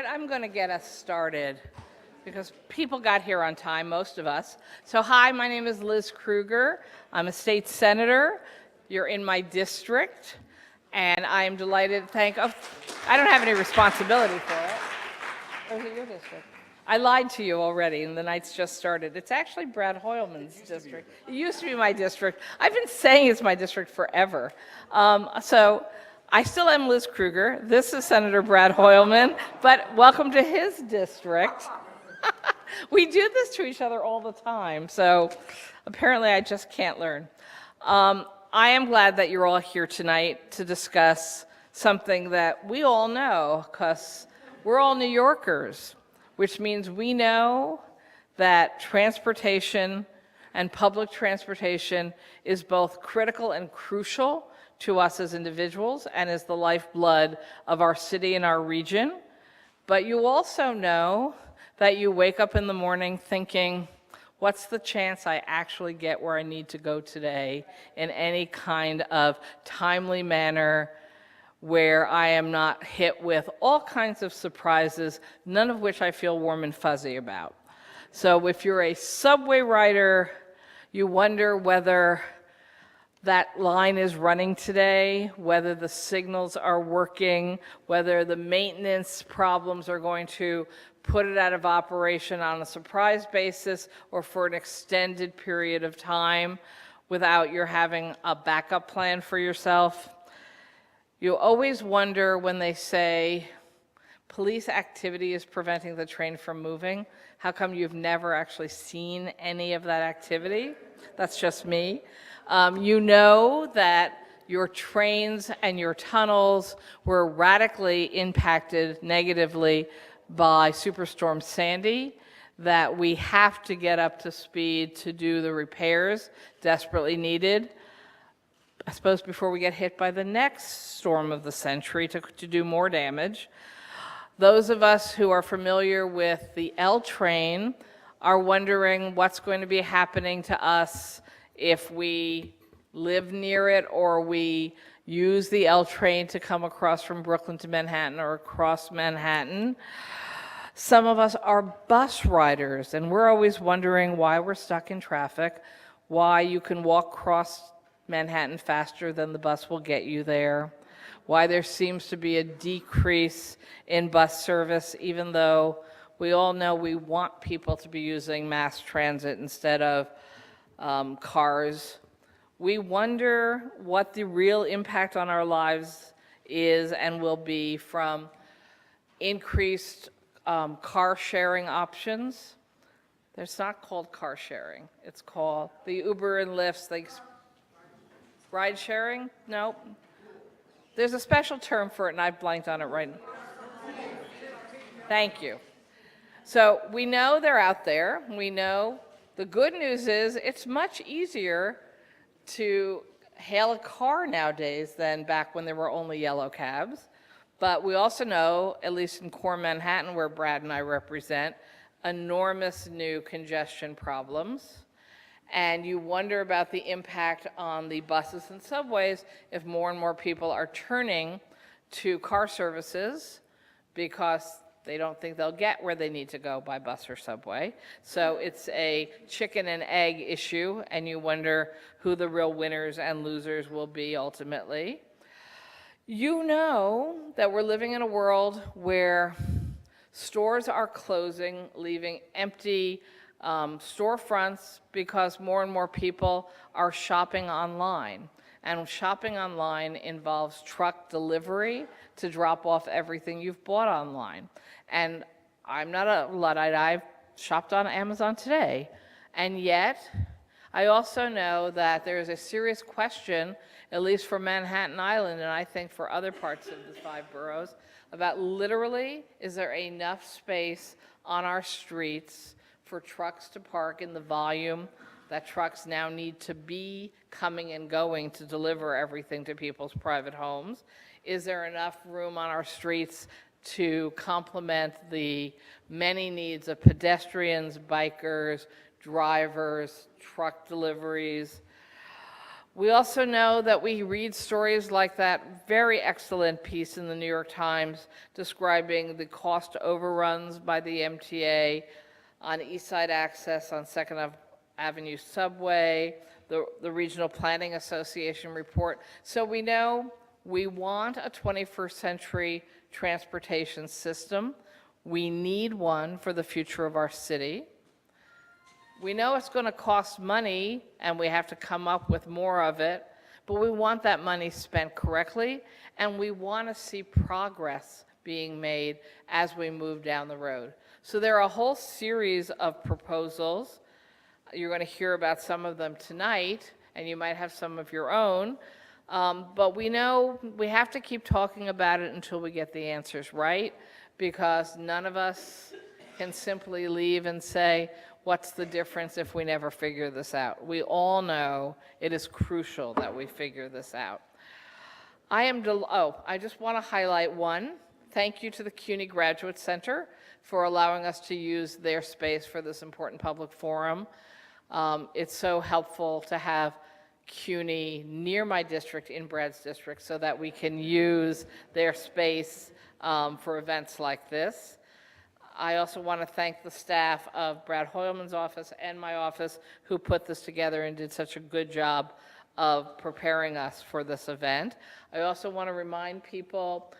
right, I'm going to get us started because people got here on time, most of us. So hi, my name is Liz Krueger. I'm a state senator. You're in my district, and I am delighted to I don't have any responsibility for it. Or is it your district? I lied to you already, and the night's just started. It's actually Brad Hoylman's district. It used to be my district. I've been saying it's my district forever. So I still am Liz Krueger. This is Senator Brad Hoylman, but welcome to his district. We do this to each other all the time, so apparently I just can't learn. I am glad that you're all here tonight to discuss something that we all know, because we're all New Yorkers, which means we know that transportation and public transportation is both critical and crucial to us as individuals and is the lifeblood of our city and our region. But you also know that you wake up in the morning thinking, what's the chance I actually get where I need to go today in any kind of timely manner where I am not hit with all kinds of surprises, none of which I feel warm and fuzzy about. So if you're a subway rider, you wonder whether that line is running today, whether the signals are working, whether the maintenance problems are going to put it out of operation on a surprise basis or for an extended period of time without your having a backup plan for yourself. You always wonder when they say police activity is preventing the train from moving. How come you've never actually seen any of that activity? That's just me. You know that your trains and your tunnels were radically impacted negatively by Superstorm Sandy, that we have to get up to speed to do the repairs desperately needed, I suppose, before we get hit by the next storm of the century to do more damage. Those of us who are familiar with the L train are wondering what's going to be happening to us if we live near it or we use the L train to come across from Brooklyn to Manhattan or across Manhattan. Some of us are bus riders, and we're always wondering why we're stuck in traffic, why you can walk across Manhattan faster than the bus will get you there, why there seems to be a decrease in bus service, even though we all know we want people to be using mass transit instead of cars. We wonder what the real impact on our lives is and will be from increased car sharing options. It's not called car sharing. It's called the Uber and Lyfts. Ride sharing? No. There's a special term for it, and I've blanked on it right now. Thank you. So we know they're out there. We know the good news is it's much easier to hail a car nowadays than back when there were only yellow cabs. But we also know, at least in core Manhattan, where Brad and I represent, enormous new congestion problems. And you wonder about the impact on the buses and subways if more and more people are turning to car services because they don't think they'll get where they need to go by bus or subway. So it's a chicken and egg issue, and you wonder who the real winners and losers will be ultimately. You know that we're living in a world where stores are closing, leaving empty storefronts because more and more people are shopping online. And shopping online involves truck delivery to drop off everything you've bought online. And I'm not a Luddite, I've shopped on Amazon today. And yet, I also know that there's a serious question, at least for Manhattan Island, and I think for other parts of the 5 boroughs, about literally, is there enough space on our streets for trucks to park in the volume that trucks now need to be coming and going to deliver everything to people's private homes? Is there enough room on our streets to complement the many needs of pedestrians, bikers, drivers, truck deliveries? We also know that we read stories like that very excellent piece in the New York Times describing the cost overruns by the MTA on East Side Access on 2nd Avenue Subway, the Regional Planning Association report. So we know we want a 21st century transportation system. We need one for the future of our city. We know it's going to cost money, and we have to come up with more of it, but we want that money spent correctly, and we want to see progress being made as we move down the road. So there are a whole series of proposals. You're going to hear about some of them tonight, and you might have some of your own, but we know we have to keep talking about it until we get the answers right, because none of us can simply leave and say, what's the difference if we never figure this out? We all know it is crucial that we figure this out. I just want to highlight one. Thank you to the CUNY Graduate Center for allowing us to use their space for this important public forum. It's so helpful to have CUNY near my district, in Brad's district, so that we can use their space for events like this. I also want to thank the staff of Brad Hoylman's office and my office who put this together and did such a good job of preparing us for this event. I also want to remind people,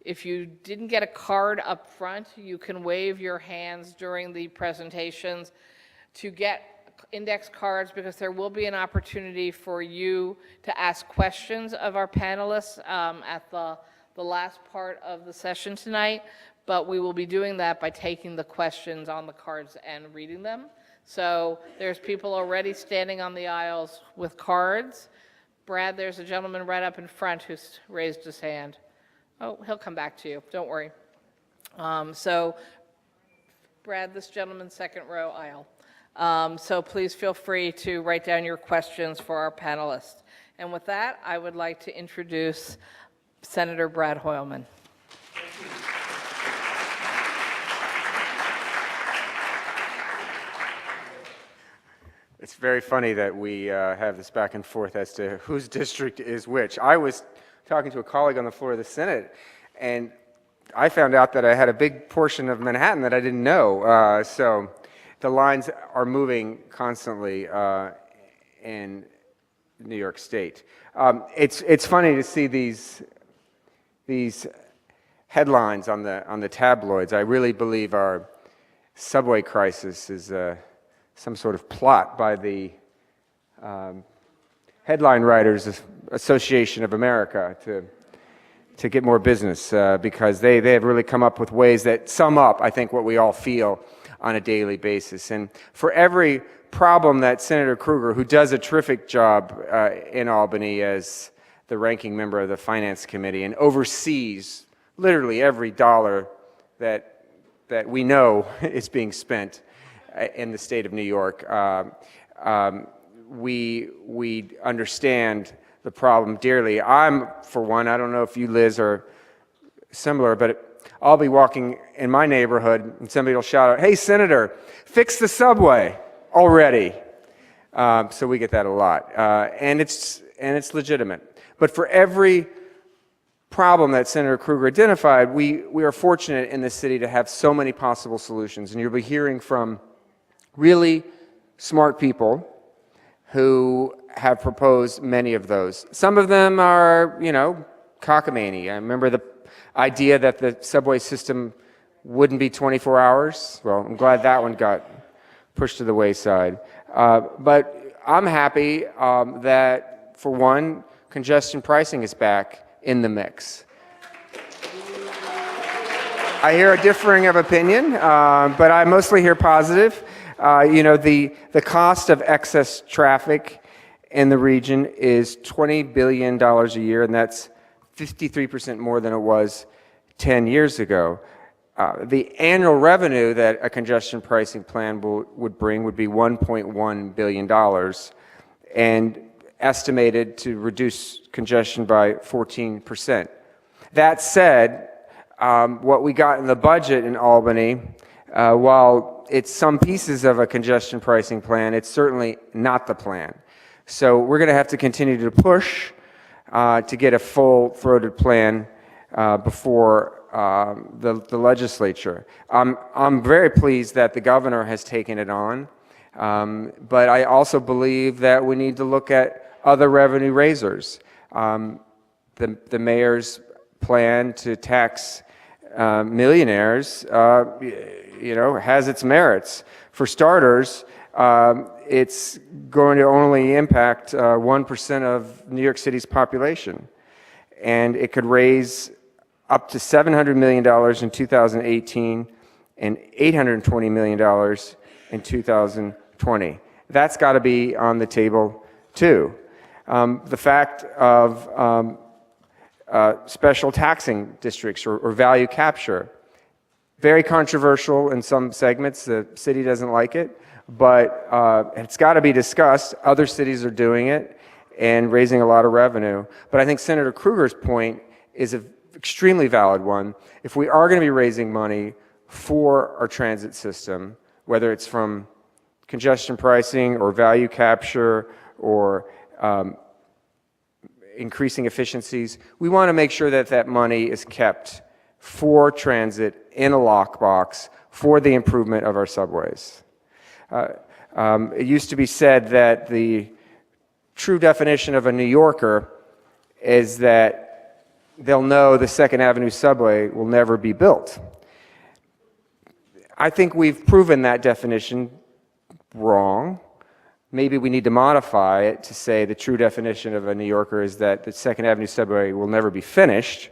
if you didn't get a card up front, you can wave your hands during the presentations to get index cards, because there will be an opportunity for you to ask questions of our panelists at the last part of the session tonight. But we will be doing that by taking the questions on the cards and reading them. So there's people already standing on the aisles with cards. Brad, there's a gentleman right up in front who's raised his hand. Oh, he'll come back to you, don't worry. So Brad, this gentleman, second row aisle. So please feel free to write down your questions for our panelists. And with that, I would like to introduce Senator Brad Hoylman. It's very funny that we have this back and forth as to whose district is which. I was talking to a colleague on the floor of the Senate, and I found out that I had a big portion of Manhattan that I didn't know. So the lines are moving constantly in New York State. It's funny to see these headlines on the tabloids. I really believe our subway crisis is some sort of plot by the Headline Writers Association of America to get more business, because they have really come up with ways that sum up, I think, what we all feel on a daily basis. And for every problem that Senator Krueger, who does a terrific job in Albany as the ranking member of the Finance Committee and oversees literally every dollar that we know is being spent in the state of New York, we understand the problem dearly. I'm, for one, I don't know if you, Liz, are similar, but I'll be walking in my neighborhood and somebody will shout out, "Hey, Senator, fix the subway already." So we get that a lot, and it's legitimate. But for every problem that Senator Krueger identified, we are fortunate in this city to have so many possible solutions, and you'll be hearing from really smart people who have proposed many of those. Some of them are, cockamamie. I remember the idea that the subway system wouldn't be 24 hours. Well, I'm glad that one got pushed to the wayside. But I'm happy that, for one, congestion pricing is back in the mix. I hear a differing of opinion, but I mostly hear positive. The cost of excess traffic in the region is $20 billion a year, and that's 53% more than it was 10 years ago. The annual revenue that a congestion pricing plan would bring would be $1.1 billion, and estimated to reduce congestion by 14%. That said, what we got in the budget in Albany, while it's some pieces of a congestion pricing plan, it's certainly not the plan. So we're going to have to continue to push to get a full-throated plan before the legislature. I'm very pleased that the governor has taken it on, but I also believe that we need to look at other revenue raisers. The mayor's plan to tax millionaires, has its merits. For starters, it's going to only impact 1% of New York City's population, and it could raise up to $700 million in 2018 and $820 million in 2020. That's got to be on the table too. The fact of special taxing districts or value capture, very controversial in some segments. The city doesn't like it, but it's got to be discussed. Other cities are doing it and raising a lot of revenue. But I think Senator Krueger's point is an extremely valid one. If we are going to be raising money for our transit system, whether it's from congestion pricing or value capture or increasing efficiencies, we want to make sure that that money is kept for transit in a lockbox for the improvement of our subways. It used to be said that the true definition of a New Yorker is that they'll know the Second Avenue subway will never be built. I think we've proven that definition wrong. Maybe we need to modify it to say the true definition of a New Yorker is that the Second Avenue subway will never be finished.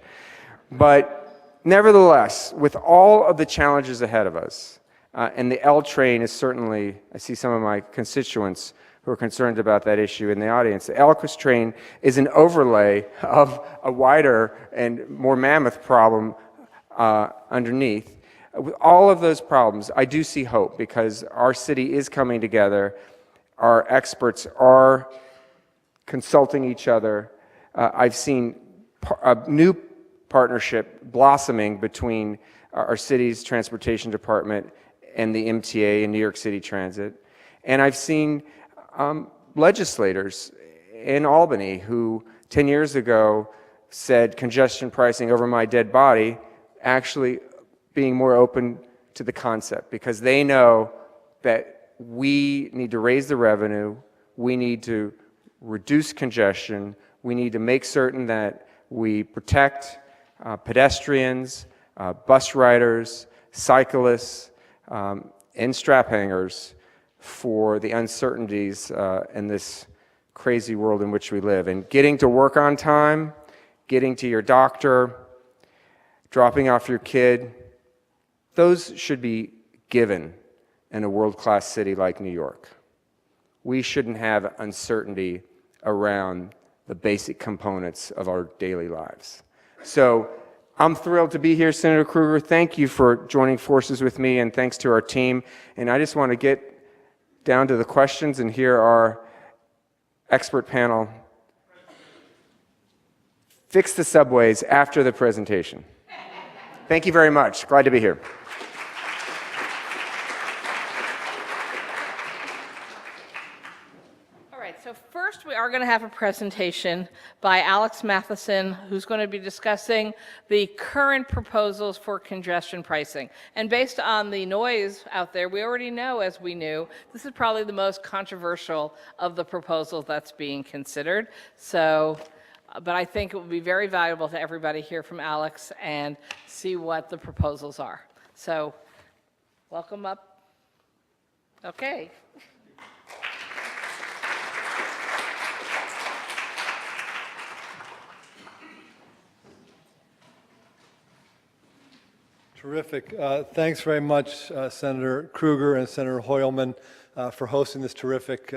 But nevertheless, with all of the challenges ahead of us, and the L train is certainly, I see some of my constituents who are concerned about that issue in the audience. The L train is an overlay of a wider and more mammoth problem underneath. With all of those problems, I do see hope because our city is coming together. Our experts are consulting each other. I've seen a new partnership blossoming between our city's transportation department and the MTA and New York City Transit. And I've seen legislators in Albany who 10 years ago said congestion pricing over my dead body, actually being more open to the concept because they know that we need to raise the revenue, we need to reduce congestion, we need to make certain that we protect pedestrians, bus riders, cyclists, and strap hangers for the uncertainties in this crazy world in which we live. And getting to work on time, getting to your doctor, dropping off your kid, those should be given in a world-class city like New York. We shouldn't have uncertainty around the basic components of our daily lives. So I'm thrilled to be here, Senator Krueger. Thank you for joining forces with me, and thanks to our team. And I just want to get down to the questions and hear our expert panel fix the subways after the presentation. Thank you very much. Glad to be here. So first we are going to have a presentation by Alex Matthiessen, who's going to be discussing the current proposals for congestion pricing. And based on the noise out there, we already know, as we knew, this is probably the most controversial of the proposals that's being considered. So, but I think it will be very valuable to everybody hear from Alex and see what the proposals are. So, welcome up. Okay. Terrific. Thanks very much, Senator Krueger and Senator Hoylman, for hosting this terrific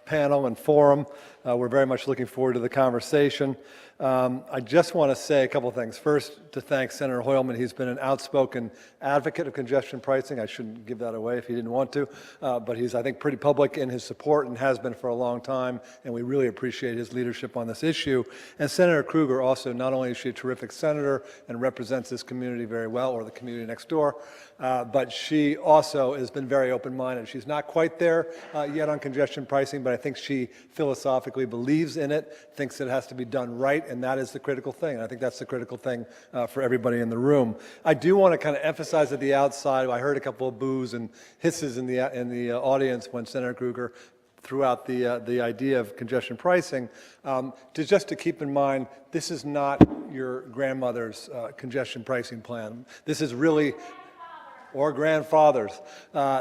panel and forum. We're very much looking forward to the conversation. I just want to say a couple of things. First, to thank Senator Hoylman. He's been an outspoken advocate of congestion pricing. I shouldn't give that away if he didn't want to, but he's, I think, pretty public in his support and has been for a long time, and we really appreciate his leadership on this issue. And Senator Krueger also, not only is she a terrific senator and represents this community very well, or the community next door, but she also has been very open-minded. She's not quite there yet on congestion pricing, but I think she philosophically believes in it, thinks it has to be done right, and that is the critical thing. And I think that's the critical thing for everybody in the room. I do want to kind of emphasize at the outside, I heard a couple of boos and hisses in the audience when Senator Krueger threw out the idea of congestion pricing, just to keep in mind, this is not your grandmother's congestion pricing plan. This is really, or grandfathers.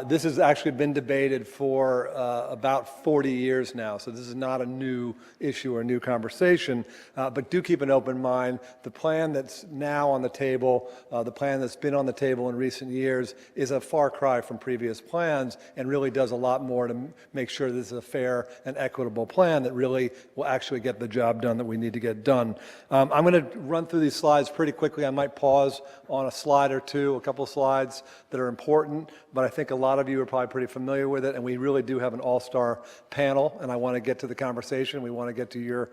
This has actually been debated for about 40 years now, so this is not a new issue or a new conversation, but do keep an open mind. The plan that's now on the table, the plan that's been on the table in recent years is a far cry from previous plans and really does a lot more to make sure this is a fair and equitable plan that really will actually get the job done that we need to get done. I'm going to run through these slides pretty quickly. I might pause on a slide or two, a couple of slides that are important, but I think a lot of you are probably pretty familiar with it, and we really do have an all-star panel, and I want to get to the conversation. We want to get to your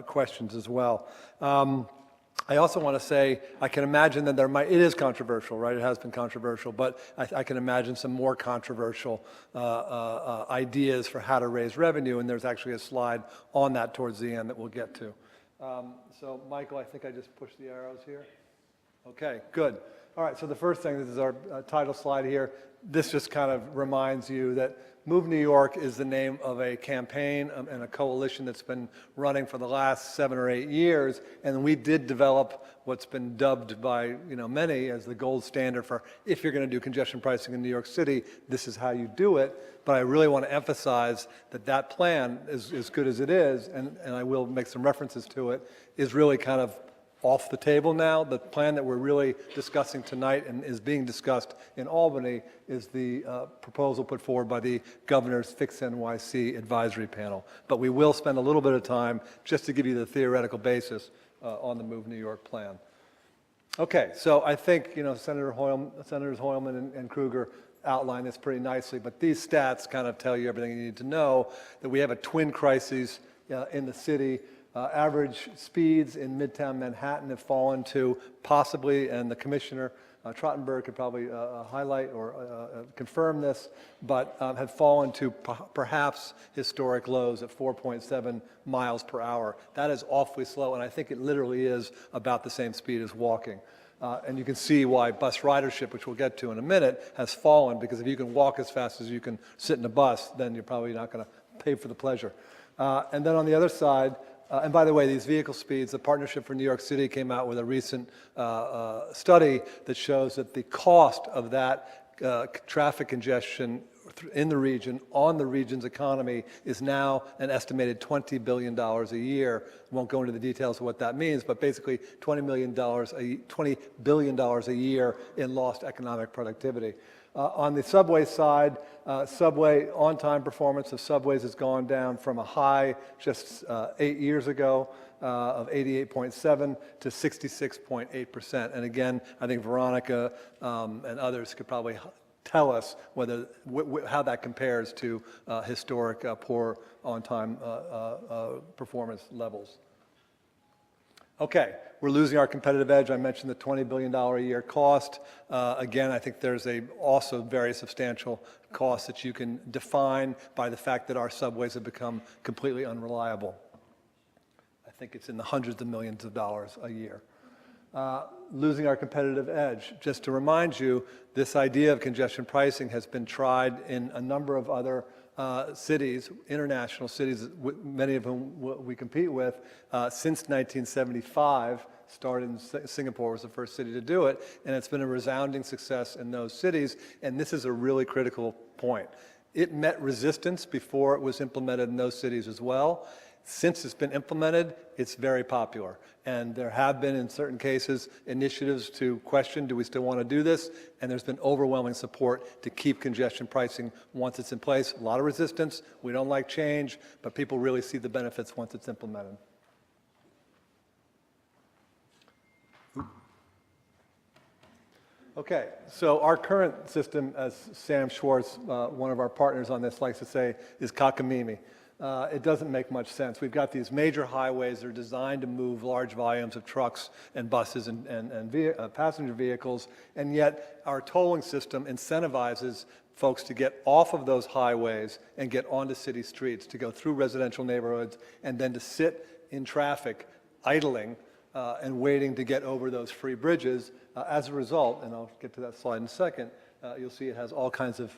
questions as well. I also want to say, I can imagine that it is controversial, right? It has been controversial, but I can imagine some more controversial ideas for how to raise revenue, and there's actually a slide on that towards the end that we'll get to. So, Michael, I think I just pushed the arrows here. Okay, good. All right, so the first thing, this is our title slide here. This just kind of reminds you that Move New York is the name of a campaign and a coalition that's been running for the last 7 or 8 years, and we did develop what's been dubbed by many as the gold standard for if you're going to do congestion pricing in New York City, this is how you do it. But I really want to emphasize that that plan, as good as it is, and I will make some references to it, is really kind of off the table now. The plan that we're really discussing tonight and is being discussed in Albany is the proposal put forward by the governor's Fix NYC advisory panel. But we will spend a little bit of time just to give you the theoretical basis on the Move New York plan. Okay, so I think Senators Hoylman and Krueger outlined this pretty nicely, but these stats kind of tell you everything you need to know, that we have a twin crisis in the city. Average speeds in Midtown Manhattan have fallen to possibly, and the Commissioner, Trottenberg, could probably highlight or confirm this, but have fallen to perhaps historic lows at 4.7 miles per hour. That is awfully slow, and I think it literally is about the same speed as walking. And you can see why bus ridership, which we'll get to in a minute, has fallen, because if you can walk as fast as you can sit in a bus, then you're probably not going to pay for the pleasure. And then on the other side, and by the way, these vehicle speeds, the Partnership for New York City came out with a recent study that shows that the cost of that traffic congestion in the region, on the region's economy, is now an estimated $20 billion a year. Won't go into the details of what that means, but basically $20 billion a year in lost economic productivity. On the subway side, subway on-time performance of subways has gone down from a high just 8 years ago of 88.7 to 66.8%. And again, I think Veronica and others could probably tell us how that compares to historic poor on-time performance levels. Okay, we're losing our competitive edge. I mentioned the $20 billion a year cost. Again, I think there's also very substantial cost that you can define by the fact that our subways have become completely unreliable. I think it's in the hundreds of millions of dollars a year. Losing our competitive edge. Just to remind you, this idea of congestion pricing has been tried in a number of other cities, international cities, many of whom we compete with, since 1975. Started in Singapore, was the first city to do it, and it's been a resounding success in those cities, and this is a really critical point. It met resistance before it was implemented in those cities as well. Since it's been implemented, it's very popular. And there have been, in certain cases, initiatives to question, do we still want to do this? And there's been overwhelming support to keep congestion pricing once it's in place. A lot of resistance. We don't like change, but people really see the benefits once it's implemented. Okay, so our current system, as Sam Schwartz, one of our partners on this, likes to say, is cockamamie. it doesn't make much sense. We've got these major highways that are designed to move large volumes of trucks and buses and passenger vehicles, and yet our tolling system incentivizes folks to get off of those highways and get onto city streets, to go through residential neighborhoods, and then to sit in traffic, idling, and waiting to get over those free bridges. As a result, and I'll get to that slide in a second, you'll see it has all kinds of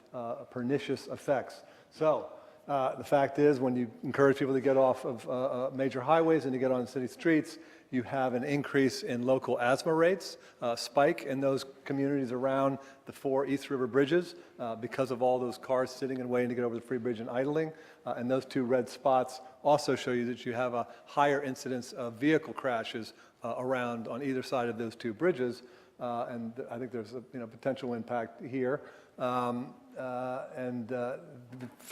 pernicious effects. So the fact is, when you encourage people to get off of major highways and to get on city streets, you have an increase in local asthma rates, spike in those communities around the 4 East River bridges because of all those cars sitting and waiting to get over the free bridge and idling. And those 2 red spots also show you that you have a higher incidence of vehicle crashes around on either side of those 2 bridges. And I think there's a potential impact here. For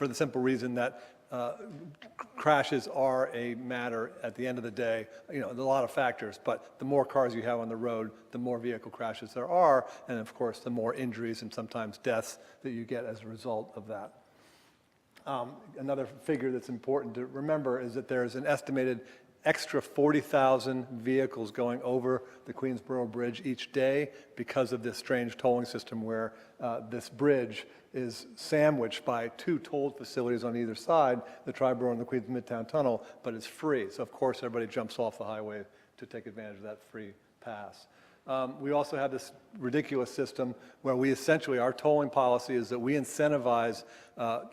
the simple reason that crashes are a matter at the end of the day. There's a lot of factors, but the more cars you have on the road, the more vehicle crashes there are, and of course, the more injuries and sometimes deaths that you get as a result of that. Another figure that's important to remember is that there's an estimated extra 40,000 vehicles going over the Queensboro Bridge each day because of this strange tolling system where this bridge is sandwiched by 2 toll facilities on either side, the Triborough and the Queens Midtown Tunnel, but it's free. So of course everybody jumps off the highway to take advantage of that free pass. We also have this ridiculous system where we essentially, our tolling policy is that we incentivize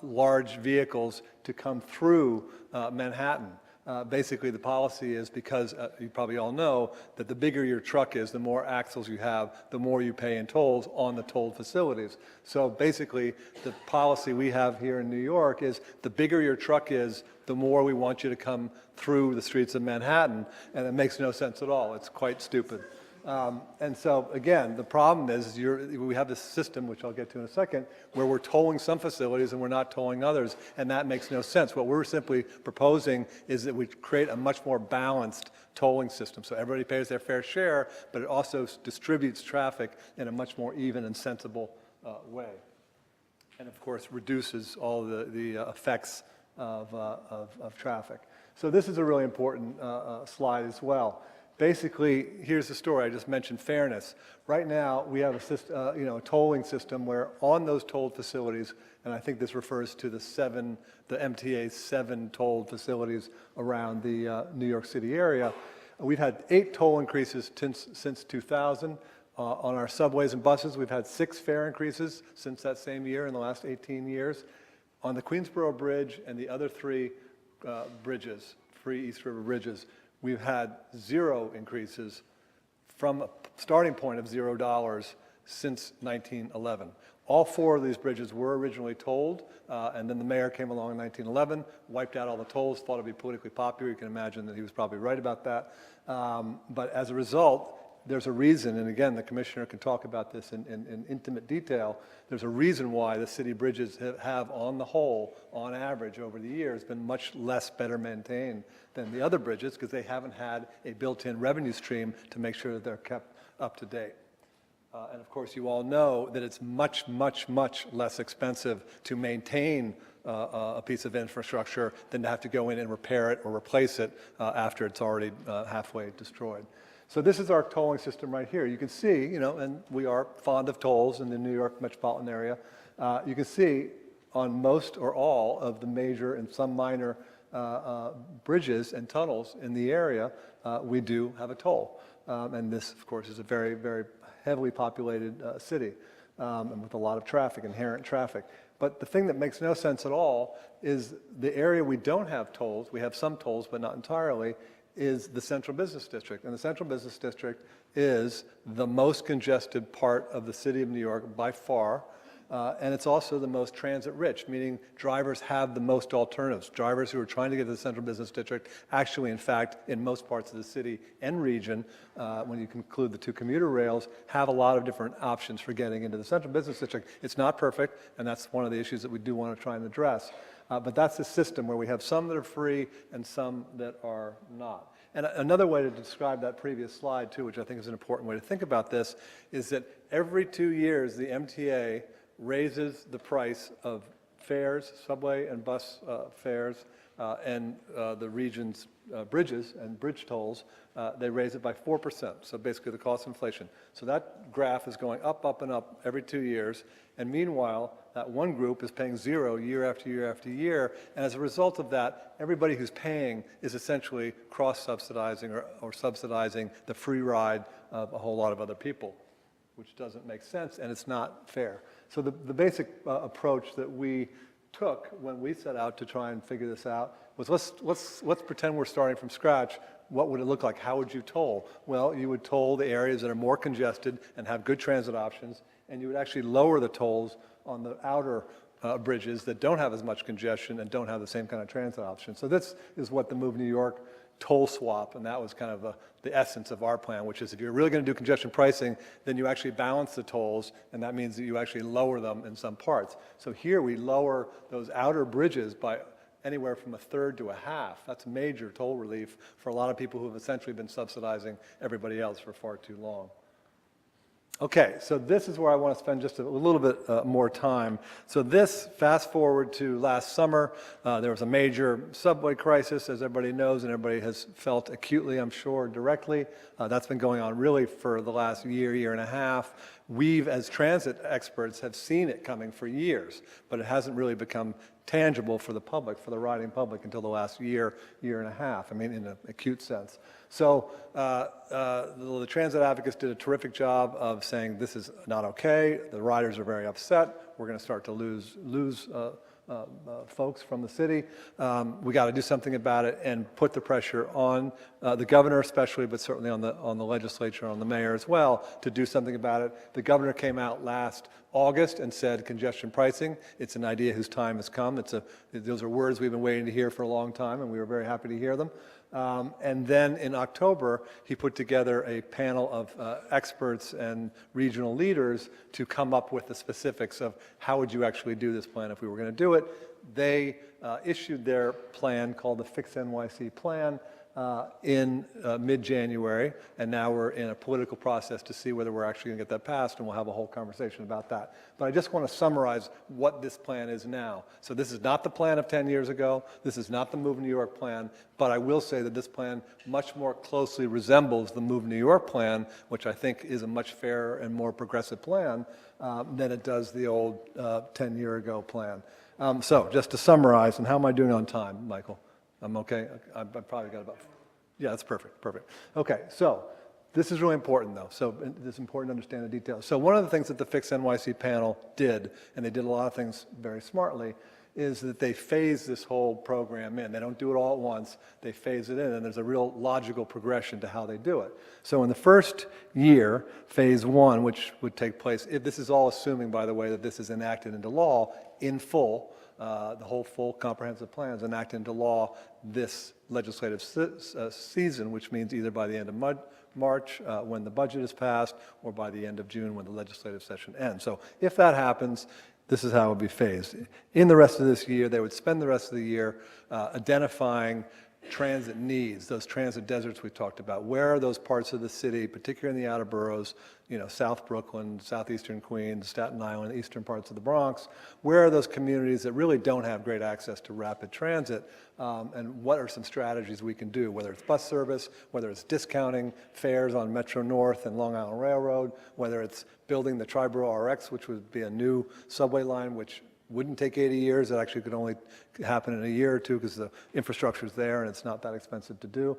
large vehicles to come through Manhattan. Basically, the policy is because you probably all know that the bigger your truck is, the more axles you have, the more you pay in tolls on the tolled facilities. So basically, the policy we have here in New York is the bigger your truck is, the more we want you to come through the streets of Manhattan, and it makes no sense at all. It's quite stupid. And so, again, the problem is we have this system, which I'll get to in a second, where we're tolling some facilities and we're not tolling others, and that makes no sense. What we're simply proposing is that we create a much more balanced tolling system. So everybody pays their fair share, but it also distributes traffic in a much more even and sensible way. And, of course, reduces all the effects of traffic. So this is a really important slide as well. Basically, here's the story. I just mentioned fairness. Right now, we have a system, a tolling system where on those tolled facilities, and I think this refers to the MTA's 7 tolled facilities around the New York City area. We've had 8 toll increases since 2000. On our subways and buses, we've had 6 fare increases since that same year in the last 18 years. On the Queensboro Bridge and the other 3 bridges, free East River bridges, we've had 0 increases from a starting point of $0 since 1911. All 4 of these bridges were originally tolled, and then the mayor came along in 1911, wiped out all the tolls, thought it'd be politically popular. You can imagine that he was probably right about that. But as a result, there's a reason, and again, the commissioner can talk about this in intimate detail, there's a reason why the city bridges have, on the whole, on average, over the years, been much less better maintained than the other bridges because they haven't had a built-in revenue stream to make sure that they're kept up to date. And of course, you all know that it's much, much, much less expensive to maintain a piece of infrastructure than to have to go in and repair it or replace it after it's already halfway destroyed. So this is our tolling system right here. You can see, and we are fond of tolls in the New York metropolitan area. You can see on most or all of the major and some minor bridges and tunnels in the area, we do have a toll. And this, of course, is a very, very heavily populated city and with a lot of traffic, inherent traffic. But the thing that makes no sense at all is the area we don't have tolls, we have some tolls but not entirely, is the Central Business District. And the Central Business District is the most congested part of the city of New York by far. And it's also the most transit-rich, meaning drivers have the most alternatives. Drivers who are trying to get to the Central Business District actually, in fact, in most parts of the city and region, when you include the 2 commuter rails, have a lot of different options for getting into the Central Business District. It's not perfect, and that's one of the issues that we do want to try and address. But that's the system where we have some that are free and some that are not. And another way to describe that previous slide, too, which I think is an important way to think about this, is that every 2 years, the MTA raises the price of fares, subway and bus fares, and the region's bridges and bridge tolls, they raise it by 4%, so basically the cost of inflation. So that graph is going up, up, and up every 2 years, and meanwhile, that one group is paying zero year after year after year, and as a result of that, everybody who's paying is essentially cross-subsidizing or subsidizing the free ride of a whole lot of other people, which doesn't make sense, and it's not fair. So the basic approach that we took when we set out to try and figure this out was let's pretend we're starting from scratch. What would it look like? How would you toll? Well, you would toll the areas that are more congested and have good transit options, and you would actually lower the tolls on the outer bridges that don't have as much congestion and don't have the same kind of transit options. So this is what the Move New York toll swap, and that was kind of the essence of our plan, which is if you're really going to do congestion pricing, then you actually balance the tolls, and that means that you actually lower them in some parts. So here we lower those outer bridges by anywhere from a third to a half. That's major toll relief for a lot of people who have essentially been subsidizing everybody else for far too long. Okay, so this is where I want to spend just a little bit more time. So this, fast forward to last summer, there was a major subway crisis, as everybody knows, and everybody has felt acutely, I'm sure, directly. That's been going on really for the last year, year and a half. We've, as transit experts, have seen it coming for years, but it hasn't really become tangible for the public, for the riding public, until the last year, year and a half, I mean, in an acute sense. So the transit advocates did a terrific job of saying this is not okay, the riders are very upset, we're going to start to lose folks from the city. We got to do something about it and put the pressure on the governor especially, but certainly on the legislature, on the mayor as well, to do something about it. The governor came out last August and said congestion pricing, it's an idea whose time has come. Those are words we've been waiting to hear for a long time, and we were very happy to hear them. And then in October, he put together a panel of experts and regional leaders to come up with the specifics of how would you actually do this plan if we were going to do it. They issued their plan called the Fix NYC Plan in mid-January, and now we're in a political process to see whether we're actually going to get that passed, and we'll have a whole conversation about that. But I just want to summarize what this plan is now. So this is not the plan of 10 years ago. This is not the Move New York plan, but I will say that this plan much more closely resembles the Move New York plan, which I think is a much fairer and more progressive plan than it does the old 10-year-ago plan. So just to summarize, and how am I doing on time, Michael? I'm okay? I've probably got about, yeah, that's perfect, perfect. Okay, so this is really important though, so it's important to understand the details. So one of the things that the Fix NYC panel did, and they did a lot of things very smartly, is that they phase this whole program in. They don't do it all at once, they phase it in, and there's a real logical progression to how they do it. So in the first year, phase one, which would take place, if this is all assuming, by the way, that this is enacted into law in full, the whole full comprehensive plan is enacted into law this legislative season, which means either by the end of March when the budget is passed, or by the end of June when the legislative session ends. So if that happens, this is how it would be phased. In the rest of this year, they would spend the rest of the year identifying transit needs, those transit deserts we talked about. Where are those parts of the city, particularly in the outer boroughs, you know, South Brooklyn, southeastern Queens, Staten Island, eastern parts of the Bronx? Where are those communities that really don't have great access to rapid transit? And what are some strategies we can do, whether it's bus service, whether it's discounting fares on Metro North and Long Island Railroad, whether it's building the Triborough RX, which would be a new subway line, which wouldn't take 80 years. It actually could only happen in a year or two because the infrastructure is there and it's not that expensive to do.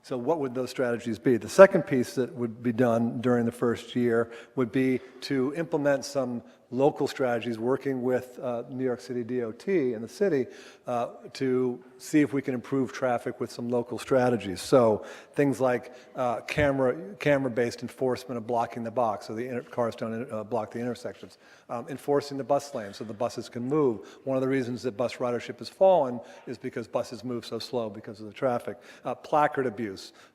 So what would those strategies be? The second piece that would be done during the first year would be to implement some local strategies, working with New York City DOT and the city to see if we can improve traffic with some local strategies. So things like camera-based enforcement of blocking the box so the cars don't block the intersections. Enforcing the bus lane so the buses can move. One of the reasons that bus ridership has fallen is because buses move so slow because of the traffic. Placard abuse.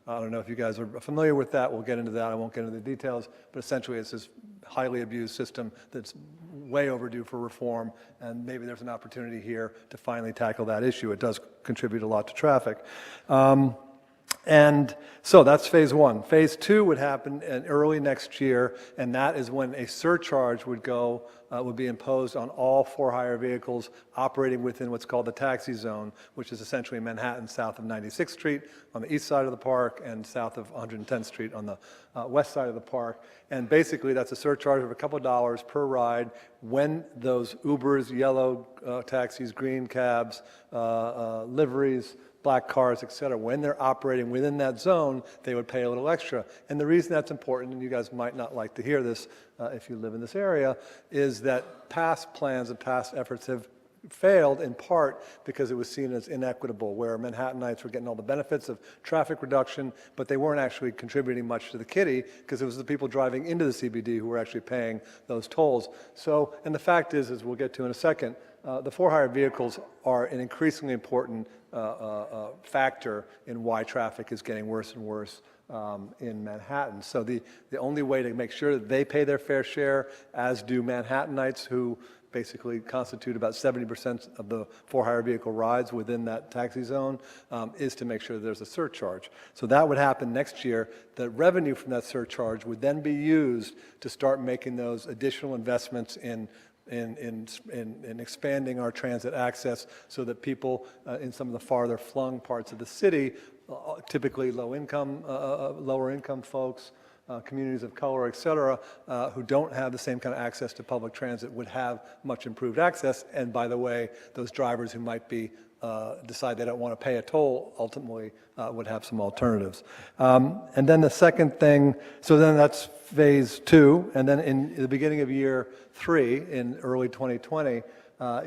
I don't know if you guys are familiar with that. We'll get into that. I won't get into the details, but essentially it's this highly abused system that's way overdue for reform, and maybe there's an opportunity here to finally tackle that issue. It does contribute a lot to traffic. And so that's phase one. Phase two would happen in early next year, and that is when a surcharge would be imposed on all for-hire vehicles operating within what's called the taxi zone, which is essentially Manhattan south of 96th Street on the east side of the park and south of 110th Street on the west side of the park. And basically, that's a surcharge of a couple of dollars per ride when those Ubers, yellow taxis, green cabs, liveries, black cars, et cetera, when they're operating within that zone, they would pay a little extra. And the reason that's important, and you guys might not like to hear this if you live in this area, is that past plans and past efforts have failed in part because it was seen as inequitable, where Manhattanites were getting all the benefits of traffic reduction, but they weren't actually contributing much to the kitty because it was the people driving into the CBD who were actually paying those tolls. So, and the fact is, as we'll get to in a second, the for-hire vehicles are an increasingly important factor in why traffic is getting worse and worse in Manhattan. So the only way to make sure that they pay their fair share, as do Manhattanites who basically constitute about 70% of the for-hire vehicle rides within that taxi zone, is to make sure there's a surcharge. So that would happen next year. The revenue from that surcharge would then be used to start making those additional investments in expanding our transit access so that people in some of the farther flung parts of the city, typically lower income folks, communities of color, et cetera, who don't have the same kind of access to public transit would have much improved access. And by the way, those drivers who might be decide they don't want to pay a toll ultimately would have some alternatives. And then the second thing, so then that's phase two, and then in the beginning of year three, in early 2020,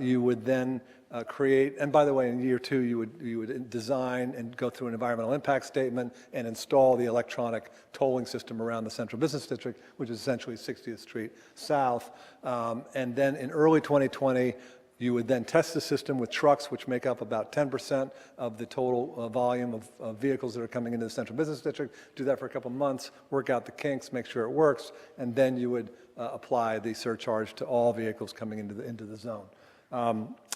you would then create, and by the way, in year two, you would design and go through an environmental impact statement and install the electronic tolling system around the Central Business District, which is essentially 60th Street South. And then in early 2020, you would then test the system with trucks, which make up about 10% of the total volume of vehicles that are coming into the Central Business District. Do that for a couple months, work out the kinks, make sure it works, and then you would apply the surcharge to all vehicles coming into the zone.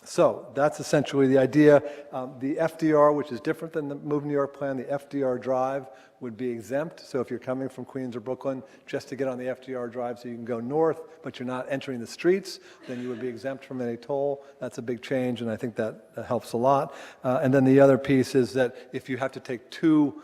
So that's essentially the idea. The FDR, which is different than the Move New York plan, the FDR drive would be exempt. So if you're coming from Queens or Brooklyn just to get on the FDR drive so you can go north, but you're not entering the streets, then you would be exempt from any toll. That's a big change, and I think that helps a lot. And then the other piece is that if you have to take two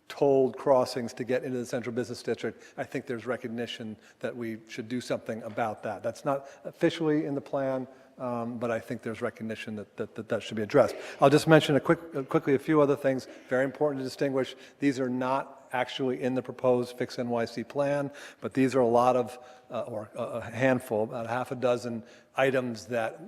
tolled crossings to get into the Central Business District, I think there's recognition that we should do something about that. That's not officially in the plan, but I think there's recognition that should be addressed. I'll just mention quickly a few other things, very important to distinguish. These are not actually in the proposed Fix NYC plan, but these are a lot of, or a handful, about half a dozen items that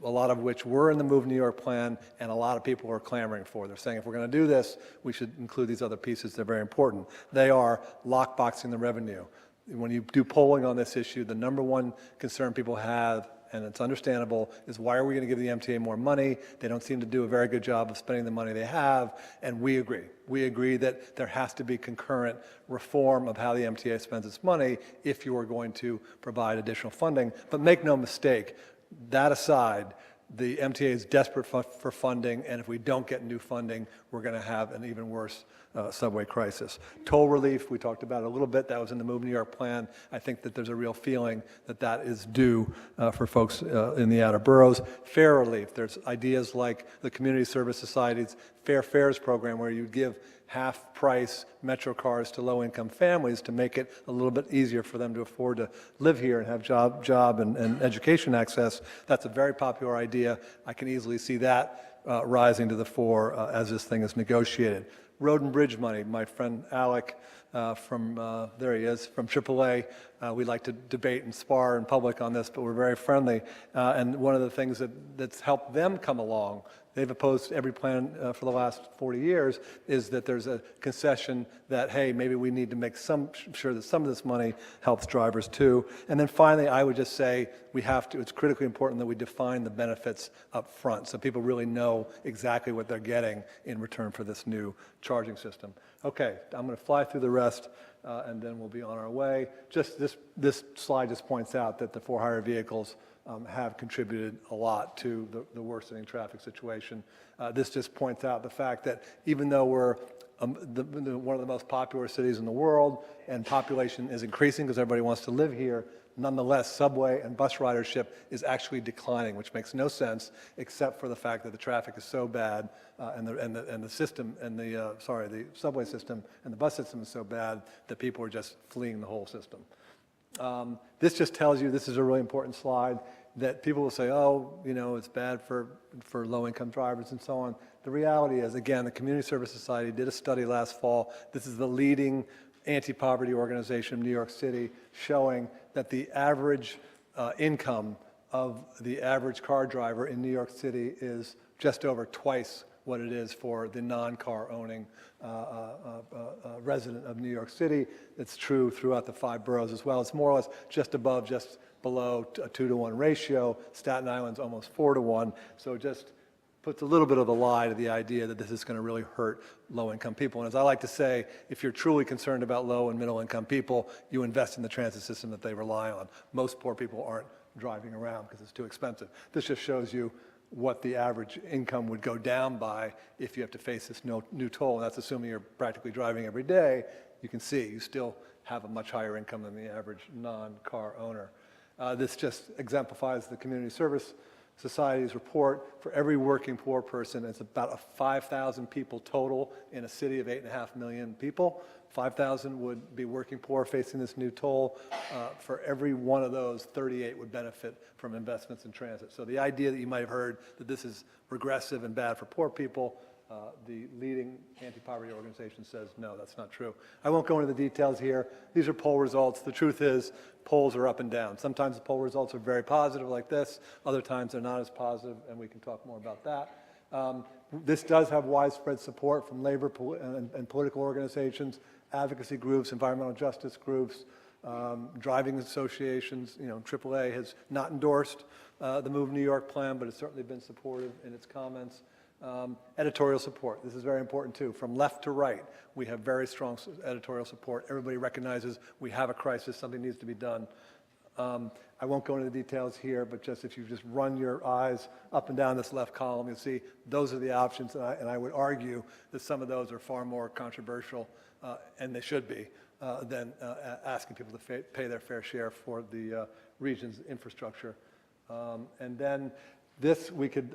a lot of which were in the Move New York plan, and a lot of people are clamoring for. They're saying if we're going to do this, we should include these other pieces. They're very important. They are lockboxing the revenue. When you do polling on this issue, the number one concern people have, and it's understandable, is why are we going to give the MTA more money? They don't seem to do a very good job of spending the money they have, and we agree. We agree that there has to be concurrent reform of how the MTA spends its money if you are going to provide additional funding. But make no mistake, that aside, the MTA is desperate for funding, and if we don't get new funding, we're going to have an even worse subway crisis. Toll relief, we talked about it a little bit. That was in the Move New York plan. I think that there's a real feeling that that is due for folks in the outer boroughs. Fare relief, there's ideas like the Community Service Society's Fair Fares program, where you give half-price Metro cars to low-income families to make it a little bit easier for them to afford to live here and have job and education access. That's a very popular idea. I can easily see that rising to the fore as this thing is negotiated. Road and bridge money, my friend Alec there he is, from AAA. We like to debate and spar in public on this, but we're very friendly. And one of the things that's helped them come along, they've opposed every plan for the last 40 years, is that there's a concession that, hey, maybe we need to make sure that some of this money helps drivers too. And then finally, I would just say it's critically important that we define the benefits up front so people really know exactly what they're getting in return for this new charging system. Okay, I'm going to fly through the rest and then we'll be on our way. Just this slide just points out that the for-hire vehicles have contributed a lot to the worsening traffic situation. This just points out the fact that even though we're one of the most popular cities in the world, and population is increasing because everybody wants to live here. Nonetheless, subway and bus ridership is actually declining, which makes no sense except for the fact that the traffic is so bad and the system and the subway system and the bus system is so bad that people are just fleeing the whole system. This just tells you, this is a really important slide, that people will say, oh, you know, it's bad for low-income drivers and so on. The reality is, again, the Community Service Society did a study last fall. This is the leading anti-poverty organization in New York City, showing that the average income of the average car driver in New York City is just over twice what it is for the non-car owning resident of New York City. It's true throughout the 5 boroughs as well. It's more or less just above, just below a 2-to-1 ratio. Staten Island's almost 4-to-1. So it just puts a little bit of a lie to the idea that this is going to really hurt low-income people. And as I like to say, if you're truly concerned about low and middle-income people, you invest in the transit system that they rely on. Most poor people aren't driving around because it's too expensive. This just shows you what the average income would go down by if you have to face this new toll. And that's assuming you're practically driving every day. You can see you still have a much higher income than the average non-car owner. This just exemplifies the Community Service Society's report. For every working poor person, it's about 5,000 people total in a city of 8.5 million people. 5,000 would be working poor facing this new toll. For every one of those, 38 would benefit from investments in transit. So the idea that you might have heard that this is regressive and bad for poor people, the leading anti-poverty organization says, no, that's not true. I won't go into the details here. These are poll results. The truth is, polls are up and down. Sometimes the poll results are very positive like this. Other times they're not as positive, and we can talk more about that. This does have widespread support from labor and political organizations, advocacy groups, environmental justice groups, driving associations. You know, AAA has not endorsed the Move New York plan, but it's certainly been supportive in its comments. Editorial support. This is very important too. From left to right, we have very strong editorial support. Everybody recognizes we have a crisis, something needs to be done. I won't go into the details here, but just if you just run your eyes up and down this left column, you'll see those are the options, and I would argue that some of those are far more controversial, and they should be, than asking people to pay their fair share for the region's infrastructure. And then this we could,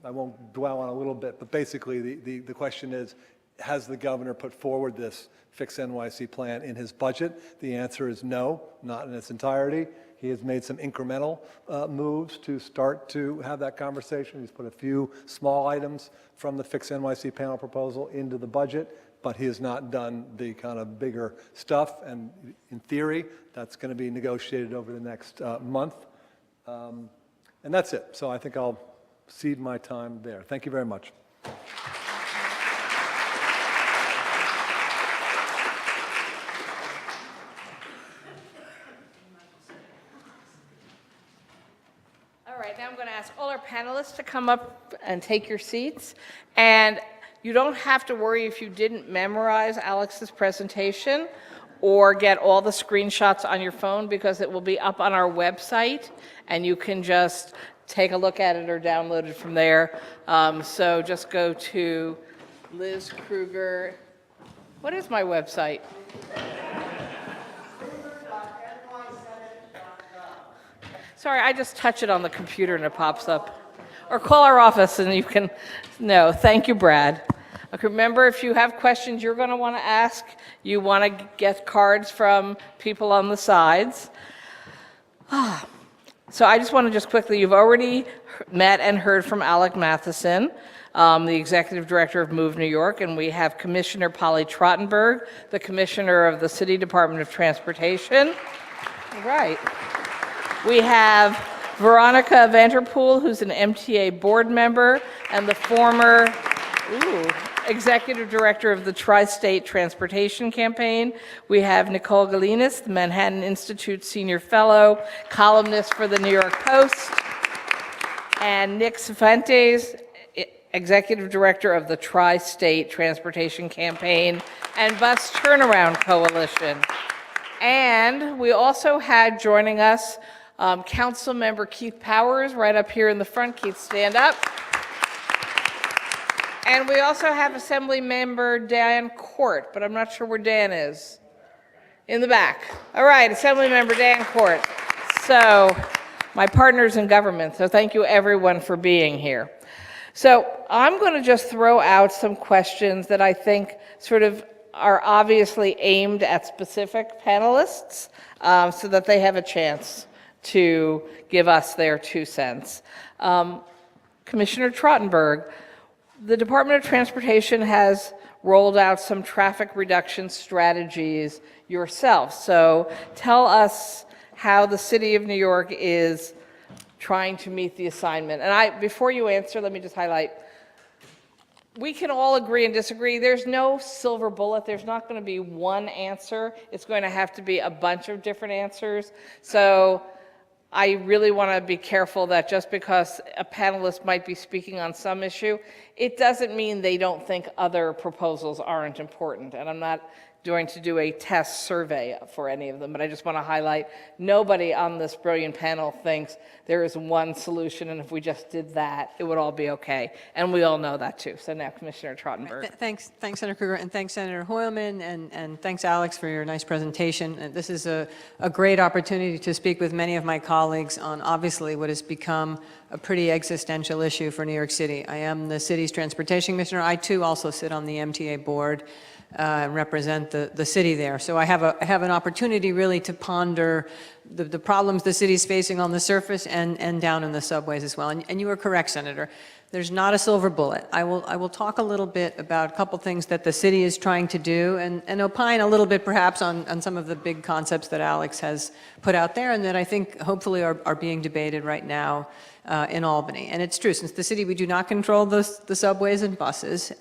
I won't dwell on a little bit, but basically the question is, has the governor put forward this Fix NYC plan in his budget? The answer is no, not in its entirety. He has made some incremental moves to start to have that conversation. He's put a few small items from the Fix NYC panel proposal into the budget, but he has not done the kind of bigger stuff. And in theory, that's going to be negotiated over the next month. And that's it. So I think I'll cede my time there. Thank you very much. All right, now I'm going to ask all our panelists to come up and take your seats. And you don't have to worry if you didn't memorize Alex's presentation or get all the screenshots on your phone, because it will be up on our website and you can just take a look at it or download it from there. So just go to Liz Krueger. What is my website? Sorry, I just touch it on the computer and it pops up. Or call our office and you can, no, thank you, Brad. Okay, remember, if you have questions you're going to want to ask, you want to get cards from people on the sides. So I just want to just quickly, you've already met and heard from Alec Matthiessen, the Executive Director of Move New York, and we have Commissioner Polly Trottenberg, the Commissioner of the City Department of Transportation. All right. We have Veronica Vanterpool, who's an MTA Board Member and the former Executive Director of the Tri-State Transportation Campaign. We have Nicole Gelinas, the Manhattan Institute Senior Fellow, columnist for the New York Post, and Nick Sifuentes, Executive Director of the Tri-State Transportation Campaign and Bus Turnaround Coalition. And we also had joining us Council Member Keith Powers, right up here in the front. Keith, stand up. And we also have Assembly Member Dan Court, but I'm not sure where Dan is. In the back. All right, Assembly Member Dan Court. So, my partners in government, so thank you everyone for being here. So, I'm going to just throw out some questions that I think sort of are obviously aimed at specific panelists so that they have a chance to give us their 2 cents. Commissioner Trottenberg, the Department of Transportation has rolled out some traffic reduction strategies yourself. So tell us how the City of New York is trying to meet the assignment. And before you answer, let me just highlight, we can all agree and disagree. There's no silver bullet. There's not going to be one answer. It's going to have to be a bunch of different answers. So I really want to be careful that just because a panelist might be speaking on some issue, it doesn't mean they don't think other proposals aren't important. And I'm not going to do a test survey for any of them, but I just want to highlight nobody on this brilliant panel thinks there is one solution, and if we just did that, it would all be okay. And we all know that too. So now, Commissioner Trottenberg. Thanks, Senator Krueger, and thanks, Senator Hoylman, and thanks, Alex, for your nice presentation. And this is a great opportunity to speak with many of my colleagues on obviously what has become a pretty existential issue for New York City. I am the city's transportation commissioner. I too also sit on the MTA board and represent the city there. So I have an opportunity really to ponder the problems the city's facing on the surface and down in the subways as well. And you are correct, Senator. There's not a silver bullet. I will talk a little bit about a couple things that the city is trying to do and opine a little bit perhaps on some of the big concepts that Alex has put out there and that I think hopefully are being debated right now in Albany. And it's true, since the city, we do not control the subways and buses.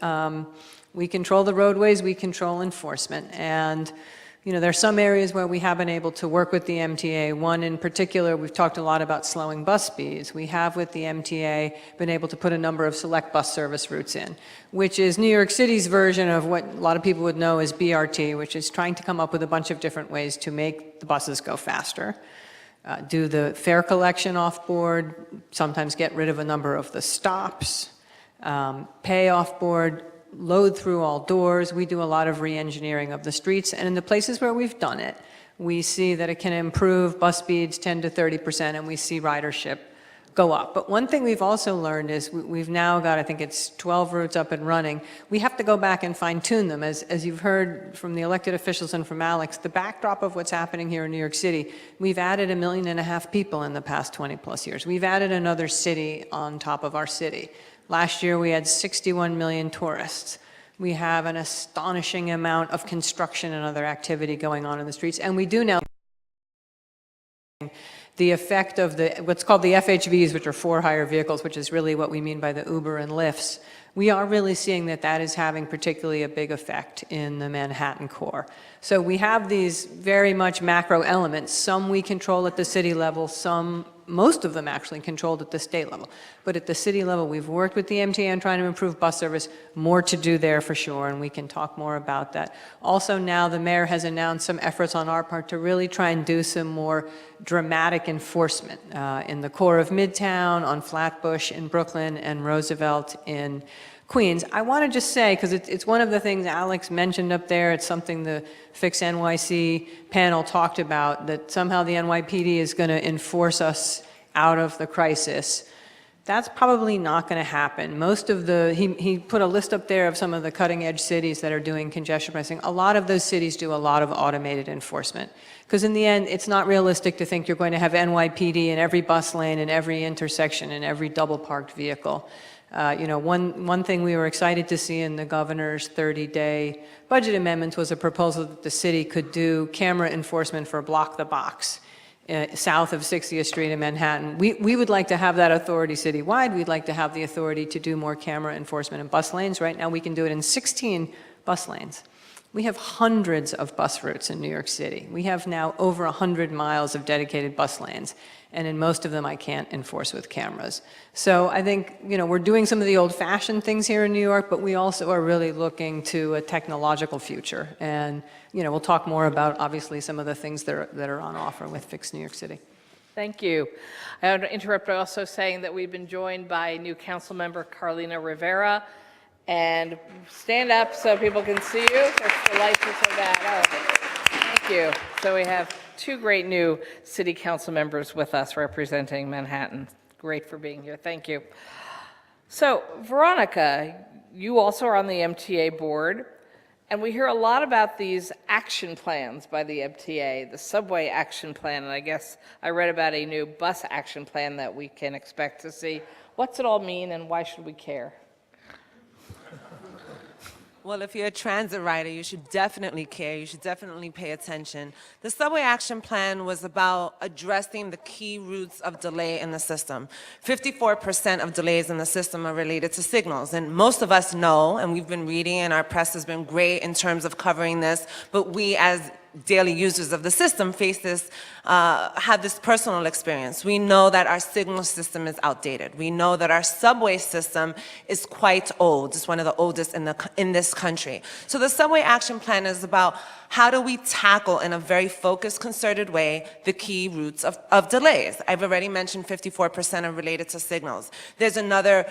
We control the roadways, we control enforcement. And you know, there are some areas where we have been able to work with the MTA. One in particular, we've talked a lot about slowing bus speeds. We have with the MTA been able to put a number of select bus service routes in, which is New York City's version of what a lot of people would know as BRT, which is trying to come up with a bunch of different ways to make the buses go faster. Do the fare collection off board, sometimes get rid of a number of the stops, pay off board, load through all doors. We do a lot of re-engineering of the streets, and in the places where we've done it, we see that it can improve bus speeds 10 to 30%, and we see ridership go up. But one thing we've also learned is we've now got, I think it's 12 routes up and running. We have to go back and fine-tune them. As you've heard from the elected officials and from Alex, the backdrop of what's happening here in New York City, we've added 1.5 million people in the past 20 plus years. We've added another city on top of our city. Last year, we had 61 million tourists. We have an astonishing amount of construction and other activity going on in the streets. And we do now the effect of what's called the FHVs, which are for-hire vehicles, which is really what we mean by the Uber and Lyfts. We are really seeing that is having particularly a big effect in the Manhattan core. So we have these very much macro elements. Some we control at the city level, most of them actually controlled at the state level. But at the city level, we've worked with the MTA on trying to improve bus service, more to do there for sure, and we can talk more about that. Also now the mayor has announced some efforts on our part to really try and do some more dramatic enforcement in the core of Midtown, on Flatbush in Brooklyn, and Roosevelt in Queens. I want to just say, because it's one of the things Alex mentioned up there, it's something the Fix NYC panel talked about, that somehow the NYPD is going to enforce us out of the crisis. That's probably not going to happen. Most of he put a list up there of some of the cutting edge cities that are doing congestion pricing. A lot of those cities do a lot of automated enforcement. Because in the end, it's not realistic to think you're going to have NYPD in every bus lane, in every intersection, in every double parked vehicle. You know, one thing we were excited to see in the governor's 30-day budget amendments was a proposal that the city could do camera enforcement for Block the Box south of 60th Street in Manhattan. We would like to have that authority citywide. We'd like to have the authority to do more camera enforcement in bus lanes. Right now we can do it in 16 bus lanes. We have hundreds of bus routes in New York City. We have now over 100 miles of dedicated bus lanes, and in most of them I can't enforce with cameras. So I think, you know, we're doing some of the old-fashioned things here in New York, but we also are really looking to a technological future. And, you know, we'll talk more about, obviously, some of the things that are on offer with Fix New York City. Thank you. I want to interrupt by also saying that we've been joined by new council member Carlina Rivera, And stand up so people can see you, because the lights are so bad. Oh, thank you. So we have two great new city council members with us representing Manhattan. Great for being here. Thank you. So, Veronica, you also are on the MTA board, and we hear a lot about these action plans by the MTA, the subway action plan, and I guess I read about a new bus action plan that we can expect to see. What's it all mean, and why should we care? Well, if you're a transit rider, you should definitely care. You should definitely pay attention. The Subway Action Plan was about addressing the key routes of delay in the system. 54% of delays in the system are related to signals. And most of us know, and we've been reading, and our press has been great in terms of covering this, but we as daily users of the system face this, have this personal experience. We know that our signal system is outdated. We know that our subway system is quite old. It's one of the oldest in this country. So the Subway Action Plan is about how do we tackle in a very focused, concerted way the key routes of delays. I've already mentioned 54% are related to signals. There's another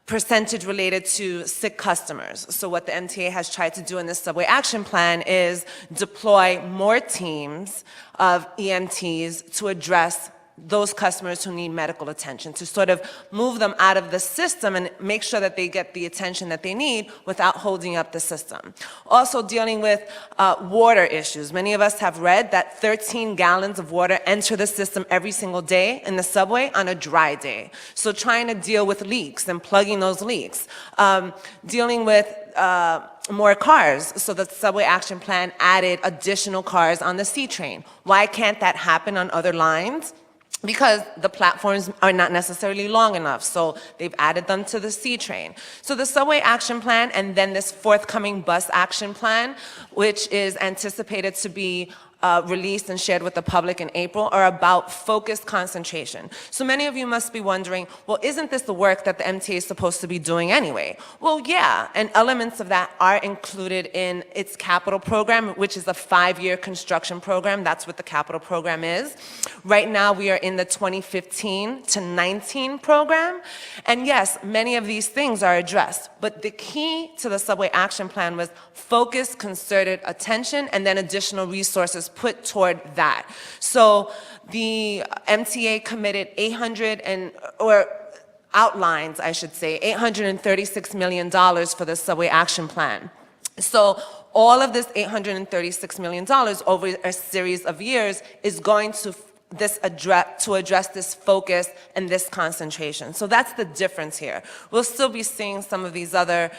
percentage related to sick customers. So what the MTA has tried to do in this Subway Action Plan is deploy more teams of EMTs to address those customers who need medical attention, to sort of move them out of the system and make sure that they get the attention that they need without holding up the system. Also dealing with water issues. Many of us have read that 13 gallons of water enter the system every single day in the subway on a dry day. So trying to deal with leaks and plugging those leaks. Dealing with more cars, so the Subway Action Plan added additional cars on the C train. Why can't that happen on other lines? Because the platforms are not necessarily long enough, so they've added them to the C train. So the Subway Action Plan and then this forthcoming Bus Action Plan, which is anticipated to be released and shared with the public in April, are about focused concentration. So many of you must be wondering, well, isn't this the work that the MTA is supposed to be doing anyway? Well, yeah, and elements of that are included in its capital program, which is a 5-year construction program. That's what the capital program is. Right now, we are in the 2015 to 19 program. And yes, many of these things are addressed, but the key to the Subway Action Plan was focused, concerted attention, and then additional resources put toward that. So the MTA committed outlines, I should say, $836 million for the Subway Action Plan. So all of this $836 million over a series of years is going to address this focus and this concentration. So that's the difference here. We'll still be seeing some of these other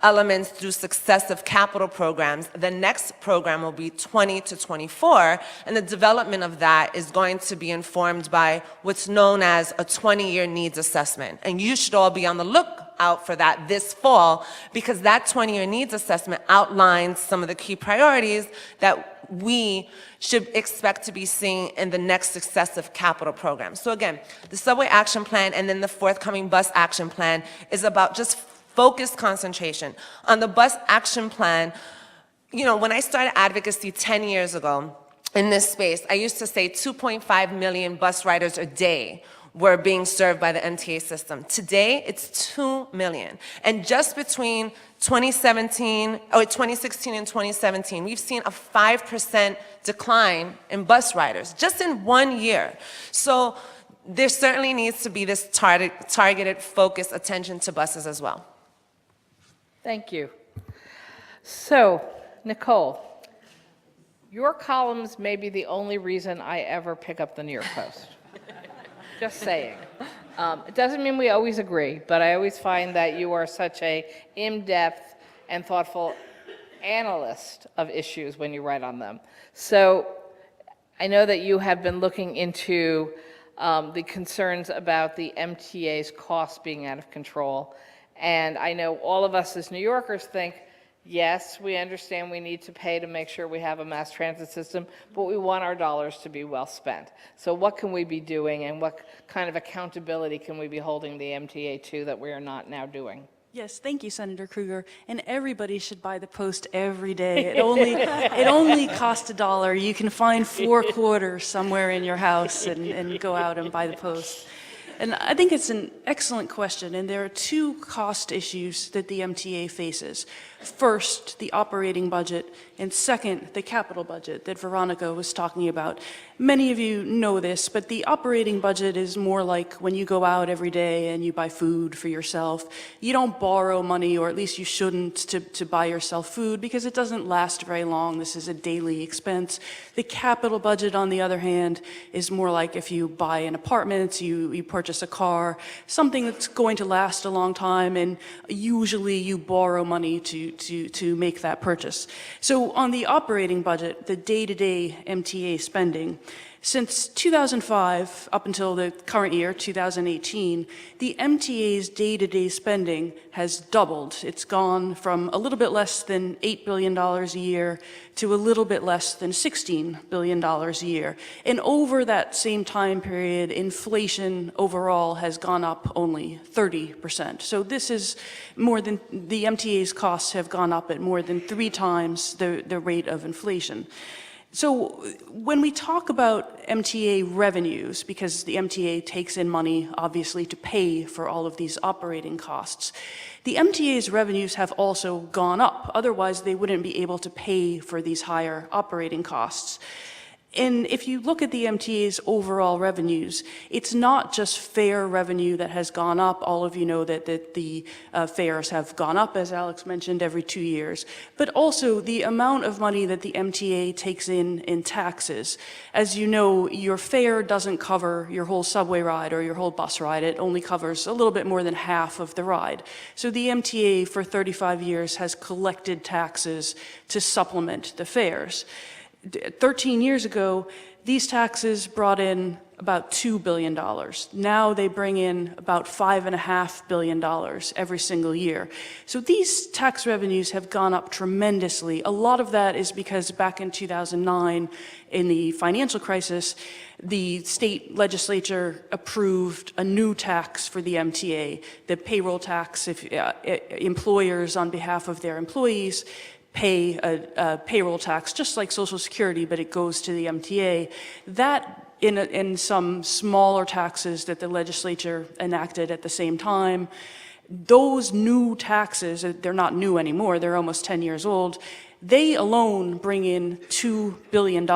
elements through successive capital programs. The next program will be 20 to 24, and the development of that is going to be informed by what's known as a 20-year needs assessment. And you should all be on the lookout for that this fall, because that 20-year needs assessment outlines some of the key priorities that we should expect to be seeing in the next successive capital program. So again, the Subway Action Plan and then the forthcoming Bus Action Plan is about just focused concentration. On the Bus Action Plan, you know, when I started advocacy 10 years ago in this space, I used to say 2.5 million bus riders a day were being served by the MTA system. Today, it's 2 million. And just between 2016 and 2017, we've seen a 5% decline in bus riders, just in 1 year. So there certainly needs to be this targeted, focused attention to buses as well. Thank you. So, Nicole, your columns may be the only reason I ever pick up the New York Post. Just saying. It doesn't mean we always agree, but I always find that you are such a in-depth and thoughtful analyst of issues when you write on them. So I know that you have been looking into the concerns about the MTA's costs being out of control. And I know all of us as New Yorkers think, yes, we understand we need to pay to make sure we have a mass transit system, but we want our dollars to be well spent. So what can we be doing, and what kind of accountability can we be holding the MTA to that we are not now doing? Yes, thank you, Senator Krueger. And everybody should buy the Post every day. It only costs $1. You can find 4 quarters somewhere in your house and go out and buy the Post. And I think it's an excellent question, and there are two cost issues that the MTA faces. First, the operating budget, and second, the capital budget that Veronica was talking about. Many of you know this, but the operating budget is more like when you go out every day and you buy food for yourself. You don't borrow money, or at least you shouldn't, to buy yourself food because it doesn't last very long. This is a daily expense. The capital budget, on the other hand, is more like if you buy an apartment, you purchase a car, something that's going to last a long time, and usually you borrow money to make that purchase. So on the operating budget, the day-to-day MTA spending, since 2005 up until the current year, 2018, the MTA's day-to-day spending has doubled. It's gone from a little bit less than $8 billion a year to a little bit less than $16 billion a year. And over that same time period, inflation overall has gone up only 30%. So this is more than, the MTA's costs have gone up at more than 3 times the rate of inflation. So when we talk about MTA revenues, because the MTA takes in money, obviously, to pay for all of these operating costs, the MTA's revenues have also gone up. Otherwise, they wouldn't be able to pay for these higher operating costs. And if you look at the MTA's overall revenues, it's not just fare revenue that has gone up. All of you know that the fares have gone up, as Alex mentioned, every 2 years, but also the amount of money that the MTA takes in taxes. As you know, your fare doesn't cover your whole subway ride or your whole bus ride. It only covers a little bit more than half of the ride. So the MTA for 35 years has collected taxes to supplement the fares. 13 years ago, these taxes brought in about $2 billion. Now they bring in about $5.5 billion every single year. So these tax revenues have gone up tremendously. A lot of that is because back in 2009, in the financial crisis, the state legislature approved a new tax for the MTA, the payroll tax. If employers, on behalf of their employees, pay a payroll tax, just like Social Security, but it goes to the MTA. That, in some smaller taxes that the legislature enacted at the same time, those new taxes, they're not new anymore, they're almost 10 years old, they alone bring in $2 billion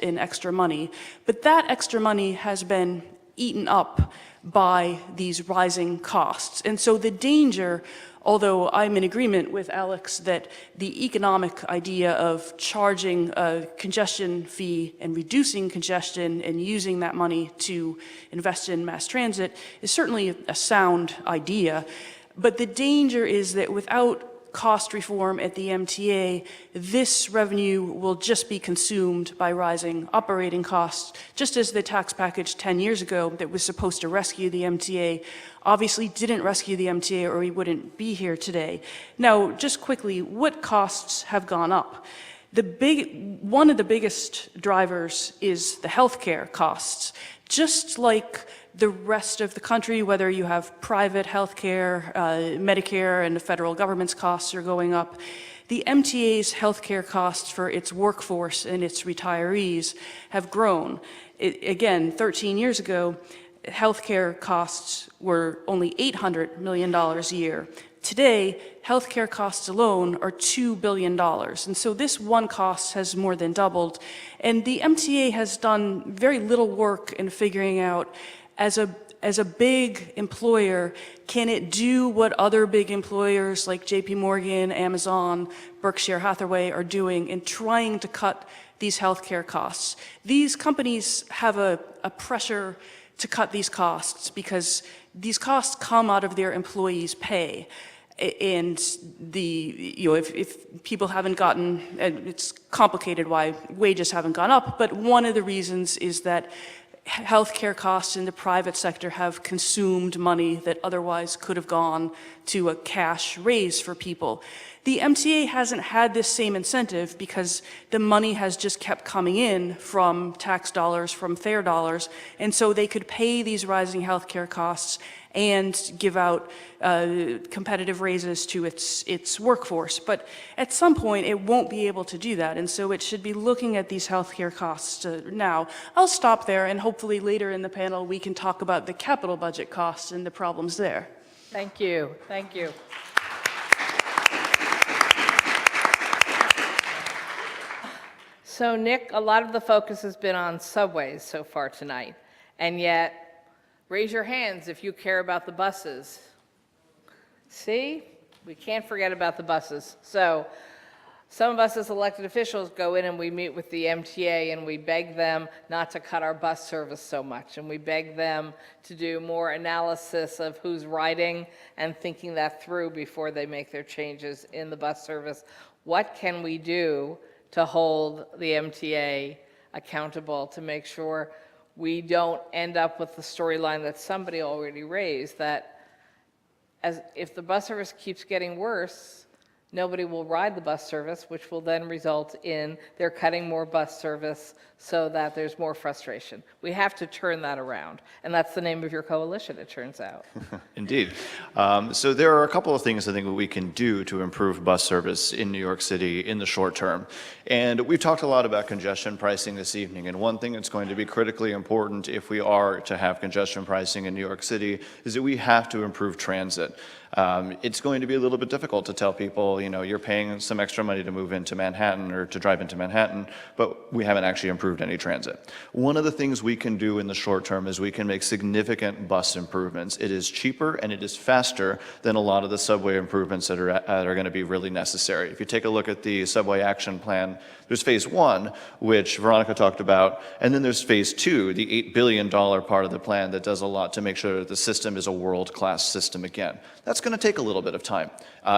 in extra money. But that extra money has been eaten up by these rising costs. And so the danger, although I'm in agreement with Alex that the economic idea of charging a congestion fee and reducing congestion and using that money to invest in mass transit is certainly a sound idea, but the danger is that without cost reform at the MTA, this revenue will just be consumed by rising operating costs, just as the tax package 10 years ago that was supposed to rescue the MTA obviously didn't rescue the MTA, or we wouldn't be here today. Now, just quickly, what costs have gone up? One of the biggest drivers is the healthcare costs. Just like the rest of the country, whether you have private healthcare, Medicare, and the federal government's costs are going up, the MTA's healthcare costs for its workforce and its retirees have grown. Again, 13 years ago, healthcare costs were only $800 million a year. Today, healthcare costs alone are $2 billion. And so this one cost has more than doubled. And the MTA has done very little work in figuring out, as a big employer, can it do what other big employers like JP Morgan, Amazon, Berkshire Hathaway are doing in trying to cut these healthcare costs? These companies have a pressure to cut these costs because these costs come out of their employees' pay. And if people haven't gotten, it's complicated why wages haven't gone up, but one of the reasons is that healthcare costs in the private sector have consumed money that otherwise could have gone to a cash raise for people. The MTA hasn't had this same incentive because the money has just kept coming in from tax dollars, from fare dollars, and so they could pay these rising healthcare costs and give out competitive raises to its workforce. But at some point, it won't be able to do that, and so it should be looking at these healthcare costs now. I'll stop there, and hopefully later in the panel, we can talk about the capital budget costs and the problems there. Thank you. Thank you. So, Nick, a lot of the focus has been on subways so far tonight, and yet, raise your hands if you care about the buses. See? We can't forget about the buses. So, some of us as elected officials go in and we meet with the MTA and we beg them not to cut our bus service so much, and we beg them to do more analysis of who's riding and thinking that through before they make their changes in the bus service. What can we do to hold the MTA accountable to make sure we don't end up with the storyline that somebody already raised, that if the bus service keeps getting worse, nobody will ride the bus service, which will then result in they're cutting more bus service so that there's more frustration. We have to turn that around, and that's the name of your coalition, it turns out. Indeed. So there are a couple of things I think that we can do to improve bus service in New York City in the short term. And we've talked a lot about congestion pricing this evening, and one thing that's going to be critically important if we are to have congestion pricing in New York City is that we have to improve transit. It's going to be a little bit difficult to tell people, you know, you're paying some extra money to move into Manhattan or to drive into Manhattan, but we haven't actually improved any transit. One of the things we can do in the short term is we can make significant bus improvements. It is cheaper and it is faster than a lot of the subway improvements that are going to be really necessary. If you take a look at the subway action plan, there's phase one, which Veronica talked about, and then there's phase two, the $8 billion part of the plan that does a lot to make sure that the system is a world-class system again. That's going to take a little bit of time.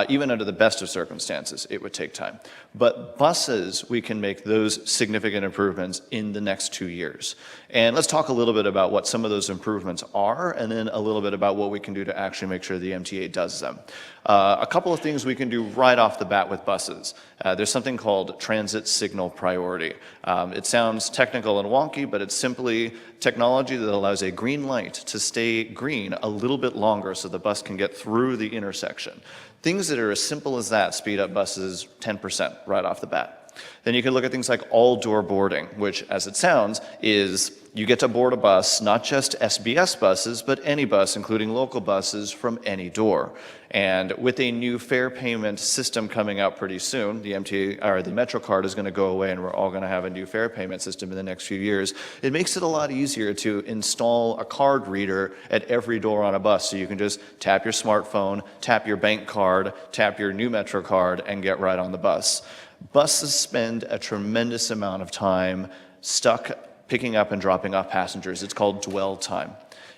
Even under the best of circumstances, it would take time. But buses, we can make those significant improvements in the next 2 years. And let's talk a little bit about what some of those improvements are, and then a little bit about what we can do to actually make sure the MTA does them. A couple of things we can do right off the bat with buses. There's something called transit signal priority. It sounds technical and wonky, but it's simply technology that allows a green light to stay green a little bit longer so the bus can get through the intersection. Things that are as simple as that speed up buses 10% right off the bat. Then you can look at things like all-door boarding, which, as it sounds, is you get to board a bus, not just SBS buses, but any bus, including local buses, from any door. And with a new fare payment system coming out pretty soon, the MTA or the MetroCard is going to go away, and we're all going to have a new fare payment system in the next few years. It makes it a lot easier to install a card reader at every door on a bus, so you can just tap your smartphone, tap your bank card, tap your new MetroCard, and get right on the bus. Buses spend a tremendous amount of time stuck picking up and dropping off passengers. It's called dwell time.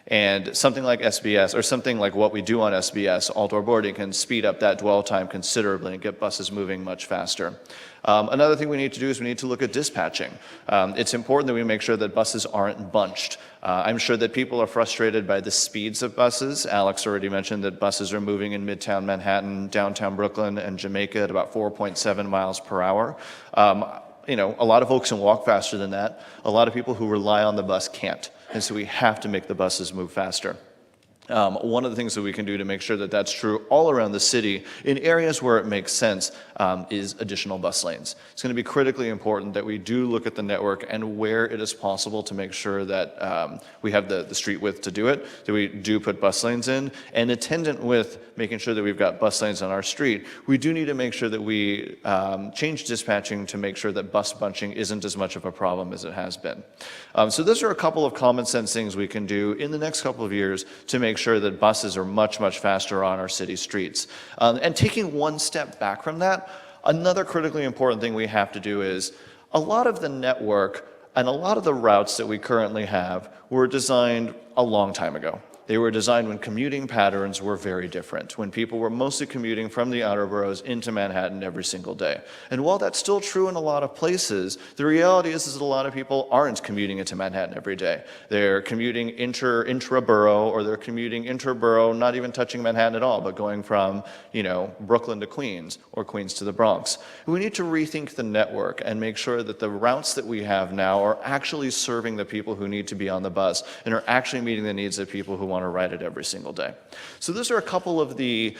And something like SBS, or something like what we do on SBS, all-door boarding, can speed up that dwell time considerably and get buses moving much faster. Another thing we need to do is we need to look at dispatching. It's important that we make sure that buses aren't bunched. I'm sure that people are frustrated by the speeds of buses. Alex already mentioned that buses are moving in Midtown Manhattan, downtown Brooklyn, and Jamaica at about 4.7 miles per hour. You know, a lot of folks can walk faster than that. A lot of people who rely on the bus can't. And so we have to make the buses move faster. One of the things that we can do to make sure that that's true all around the city in areas where it makes sense is additional bus lanes. It's going to be critically important that we do look at the network and where it is possible to make sure that we have the street width to do it, that we do put bus lanes in. And attendant with making sure that we've got bus lanes on our street, we do need to make sure that we change dispatching to make sure that bus bunching isn't as much of a problem as it has been. So those are a couple of common sense things we can do in the next couple of years to make sure that buses are much, much faster on our city streets. And taking one step back from that, another critically important thing we have to do is a lot of the network and a lot of the routes that we currently have, were designed a long time ago. They were designed when commuting patterns were very different, when people were mostly commuting from the outer boroughs into Manhattan every single day. And while that's still true in a lot of places, the reality is that a lot of people aren't commuting into Manhattan every day. They're commuting intra-borough, or they're commuting inter-borough, not even touching Manhattan at all, but going from, Brooklyn to Queens, or Queens to the Bronx. We need to rethink the network and make sure that the routes that we have now are actually serving the people who need to be on the bus and are actually meeting the needs of people who want to ride it every single day. So those are a couple of the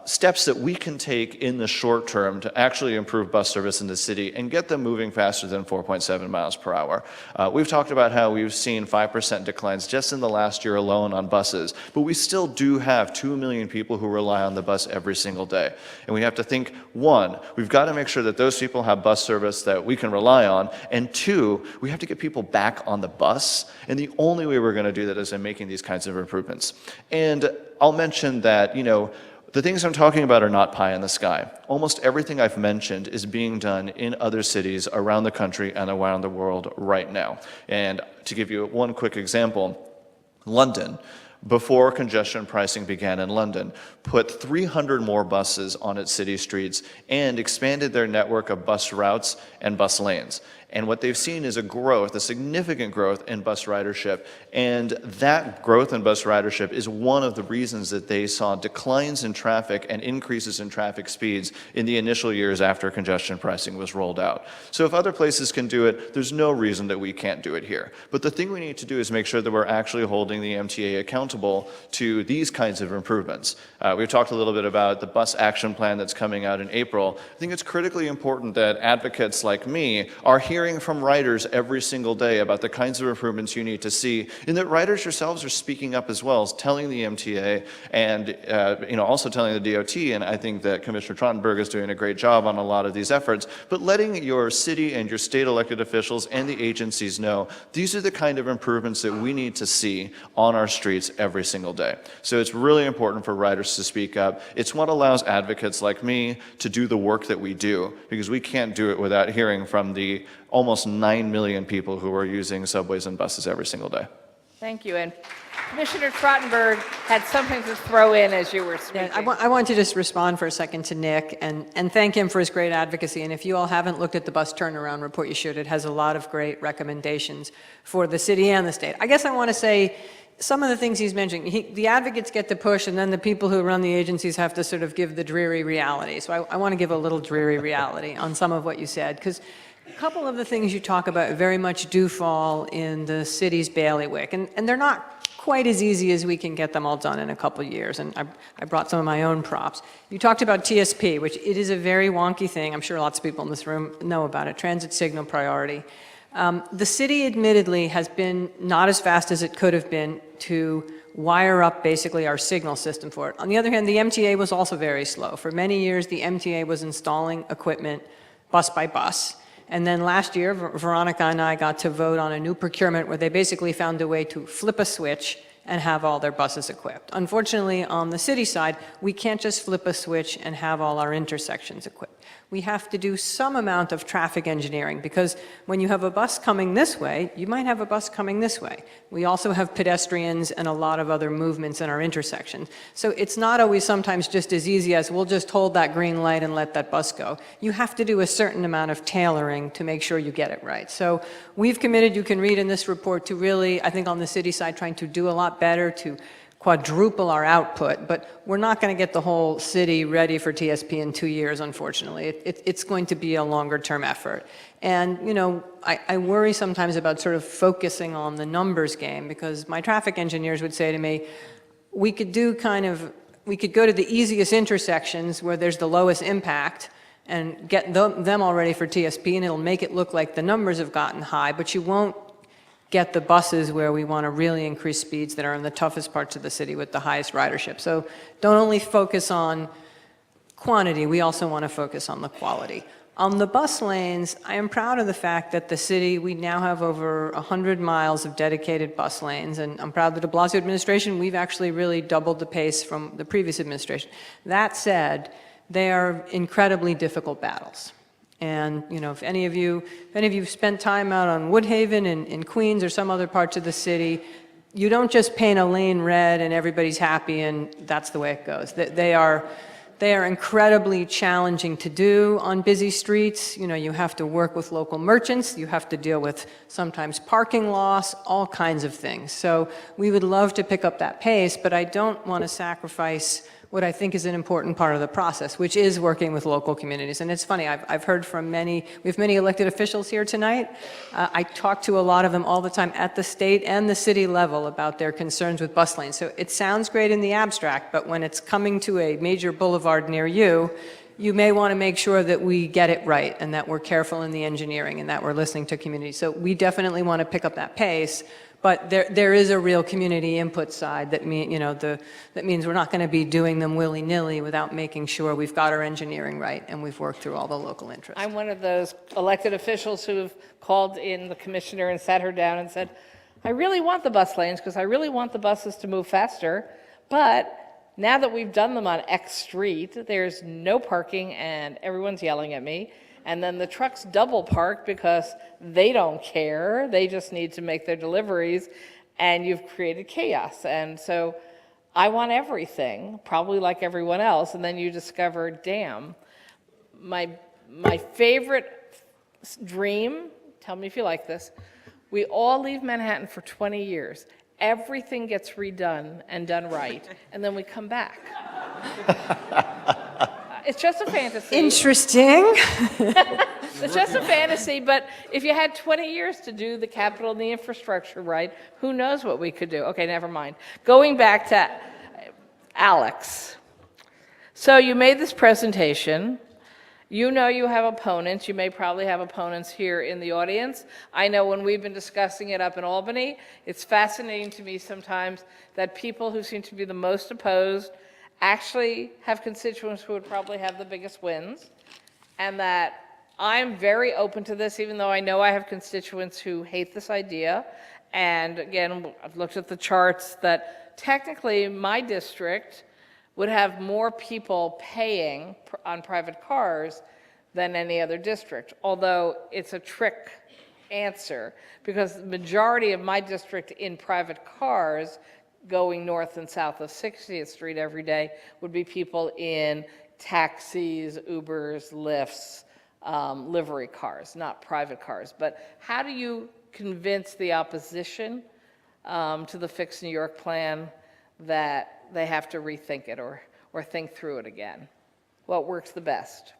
steps that we can take in the short term to actually improve bus service in the city and get them moving faster than 4.7 miles per hour. We've talked about how we've seen 5% declines just in the last year alone on buses, but we still do have 2 million people who rely on the bus every single day. And we have to think, one, we've got to make sure that those people have bus service that we can rely on, and two, we have to get people back on the bus, and the only way we're going to do that is in making these kinds of improvements. And I'll mention that, the things I'm talking about are not pie in the sky. Almost everything I've mentioned is being done in other cities around the country and around the world right now. And to give you one quick example, London, before congestion pricing began in London, put 300 more buses on its city streets and expanded their network of bus routes and bus lanes. And what they've seen is a significant growth in bus ridership. And that growth in bus ridership is one of the reasons that they saw declines in traffic and increases in traffic speeds in the initial years after congestion pricing was rolled out. So if other places can do it, there's no reason that we can't do it here. But the thing we need to do is make sure that we're actually holding the MTA accountable to these kinds of improvements. We've talked a little bit about the bus action plan that's coming out in April. I think it's critically important that advocates like me are hearing from riders every single day about the kinds of improvements you need to see, and that riders yourselves are speaking up as well, telling the MTA and also telling the DOT, and I think that Commissioner Trottenberg is doing a great job on a lot of these efforts, but letting your city and your state elected officials and the agencies know these are the kind of improvements that we need to see on our streets every single day. So it's really important for riders to speak up. It's what allows advocates like me to do the work that we do, because we can't do it without hearing from the almost 9 million people who are using subways and buses every single day. Thank you. And Commissioner Trottenberg had something to throw in as you were speaking. Yeah, I want to just respond for a second to Nick and thank him for his great advocacy. And if you all haven't looked at the bus turnaround report, you should. It has a lot of great recommendations for the city and the state. I guess I want to say some of the things he's mentioning, the advocates get to push, and then the people who run the agencies have to sort of give the dreary reality. So I want to give a little dreary reality on some of what you said, because a couple of the things you talk about very much do fall in the city's bailiwick, and they're not quite as easy as we can get them all done in a couple of years, and I brought some of my own props. You talked about TSP, which it is a very wonky thing. I'm sure lots of people in this room know about it, transit signal priority. The city admittedly has been not as fast as it could have been to wire up basically our signal system for it. On the other hand, the MTA was also very slow. For many years, the MTA was installing equipment bus by bus. And then last year, Veronica and I got to vote on a new procurement where they basically found a way to flip a switch and have all their buses equipped. Unfortunately, on the city side, we can't just flip a switch and have all our intersections equipped. We have to do some amount of traffic engineering, because when you have a bus coming this way, you might have a bus coming this way. We also have pedestrians and a lot of other movements in our intersections. So it's not always sometimes just as easy as we'll just hold that green light and let that bus go. You have to do a certain amount of tailoring to make sure you get it right. So we've committed, you can read in this report, to really, I think on the city side, trying to do a lot better to quadruple our output, but we're not going to get the whole city ready for TSP in 2 years, unfortunately. It's going to be a longer-term effort. And, I worry sometimes about sort of focusing on the numbers game, because my traffic engineers would say to me, we could go to the easiest intersections where there's the lowest impact and get them all ready for TSP, and it'll make it look like the numbers have gotten high, but you won't get the buses where we want to really increase speeds that are in the toughest parts of the city with the highest ridership. So don't only focus on quantity, we also want to focus on the quality. On the bus lanes, I am proud of the fact that the city, we now have over 100 miles of dedicated bus lanes, and I'm proud that the de Blasio administration, we've actually really doubled the pace from the previous administration. That said, they are incredibly difficult battles. And, if any of you spent time out on Woodhaven in Queens or some other parts of the city, you don't just paint a lane red and everybody's happy and that's the way it goes. They are incredibly challenging to do on busy streets. You have to work with local merchants, you have to deal with sometimes parking loss, all kinds of things. So we would love to pick up that pace, but I don't want to sacrifice what I think is an important part of the process, which is working with local communities. And it's funny, I've heard from we have many elected officials here tonight. I talk to a lot of them all the time at the state and the city level about their concerns with bus lanes. So it sounds great in the abstract, but when it's coming to a major boulevard near you, you may want to make sure that we get it right and that we're careful in the engineering and that we're listening to communities. So we definitely want to pick up that pace. But there is a real community input side that means we're not going to be doing them willy-nilly without making sure we've got our engineering right and we've worked through all the local interests. I'm one of those elected officials who've called in the commissioner and sat her down and said, I really want the bus lanes because I really want the buses to move faster, but now that we've done them on X street, there's no parking and everyone's yelling at me. And then the trucks double park because they don't care. They just need to make their deliveries, and you've created chaos. And so I want everything, probably like everyone else. And then you discover, damn, my favorite dream, tell me if you like this, we all leave Manhattan for 20 years. Everything gets redone and done right, and then we come back. It's just a fantasy. Interesting. It's just a fantasy, but if you had 20 years to do the capital and the infrastructure right, who knows what we could do? Okay, never mind. Going back to Alex. So you made this presentation. You know you have opponents. You may probably have opponents here in the audience. I know when we've been discussing it up in Albany, it's fascinating to me sometimes that people who seem to be the most opposed actually have constituents who would probably have the biggest wins, and that I'm very open to this, even though I know I have constituents who hate this idea. And again, I've looked at the charts that technically my district would have more people paying on private cars than any other district, although it's a trick answer because the majority of my district in private cars going north and south of 60th Street every day would be people in taxis, Ubers, Lyfts, livery cars, not private cars. But how do you convince the opposition to the Fix New York plan that they have to rethink it or think through it again? What works the best?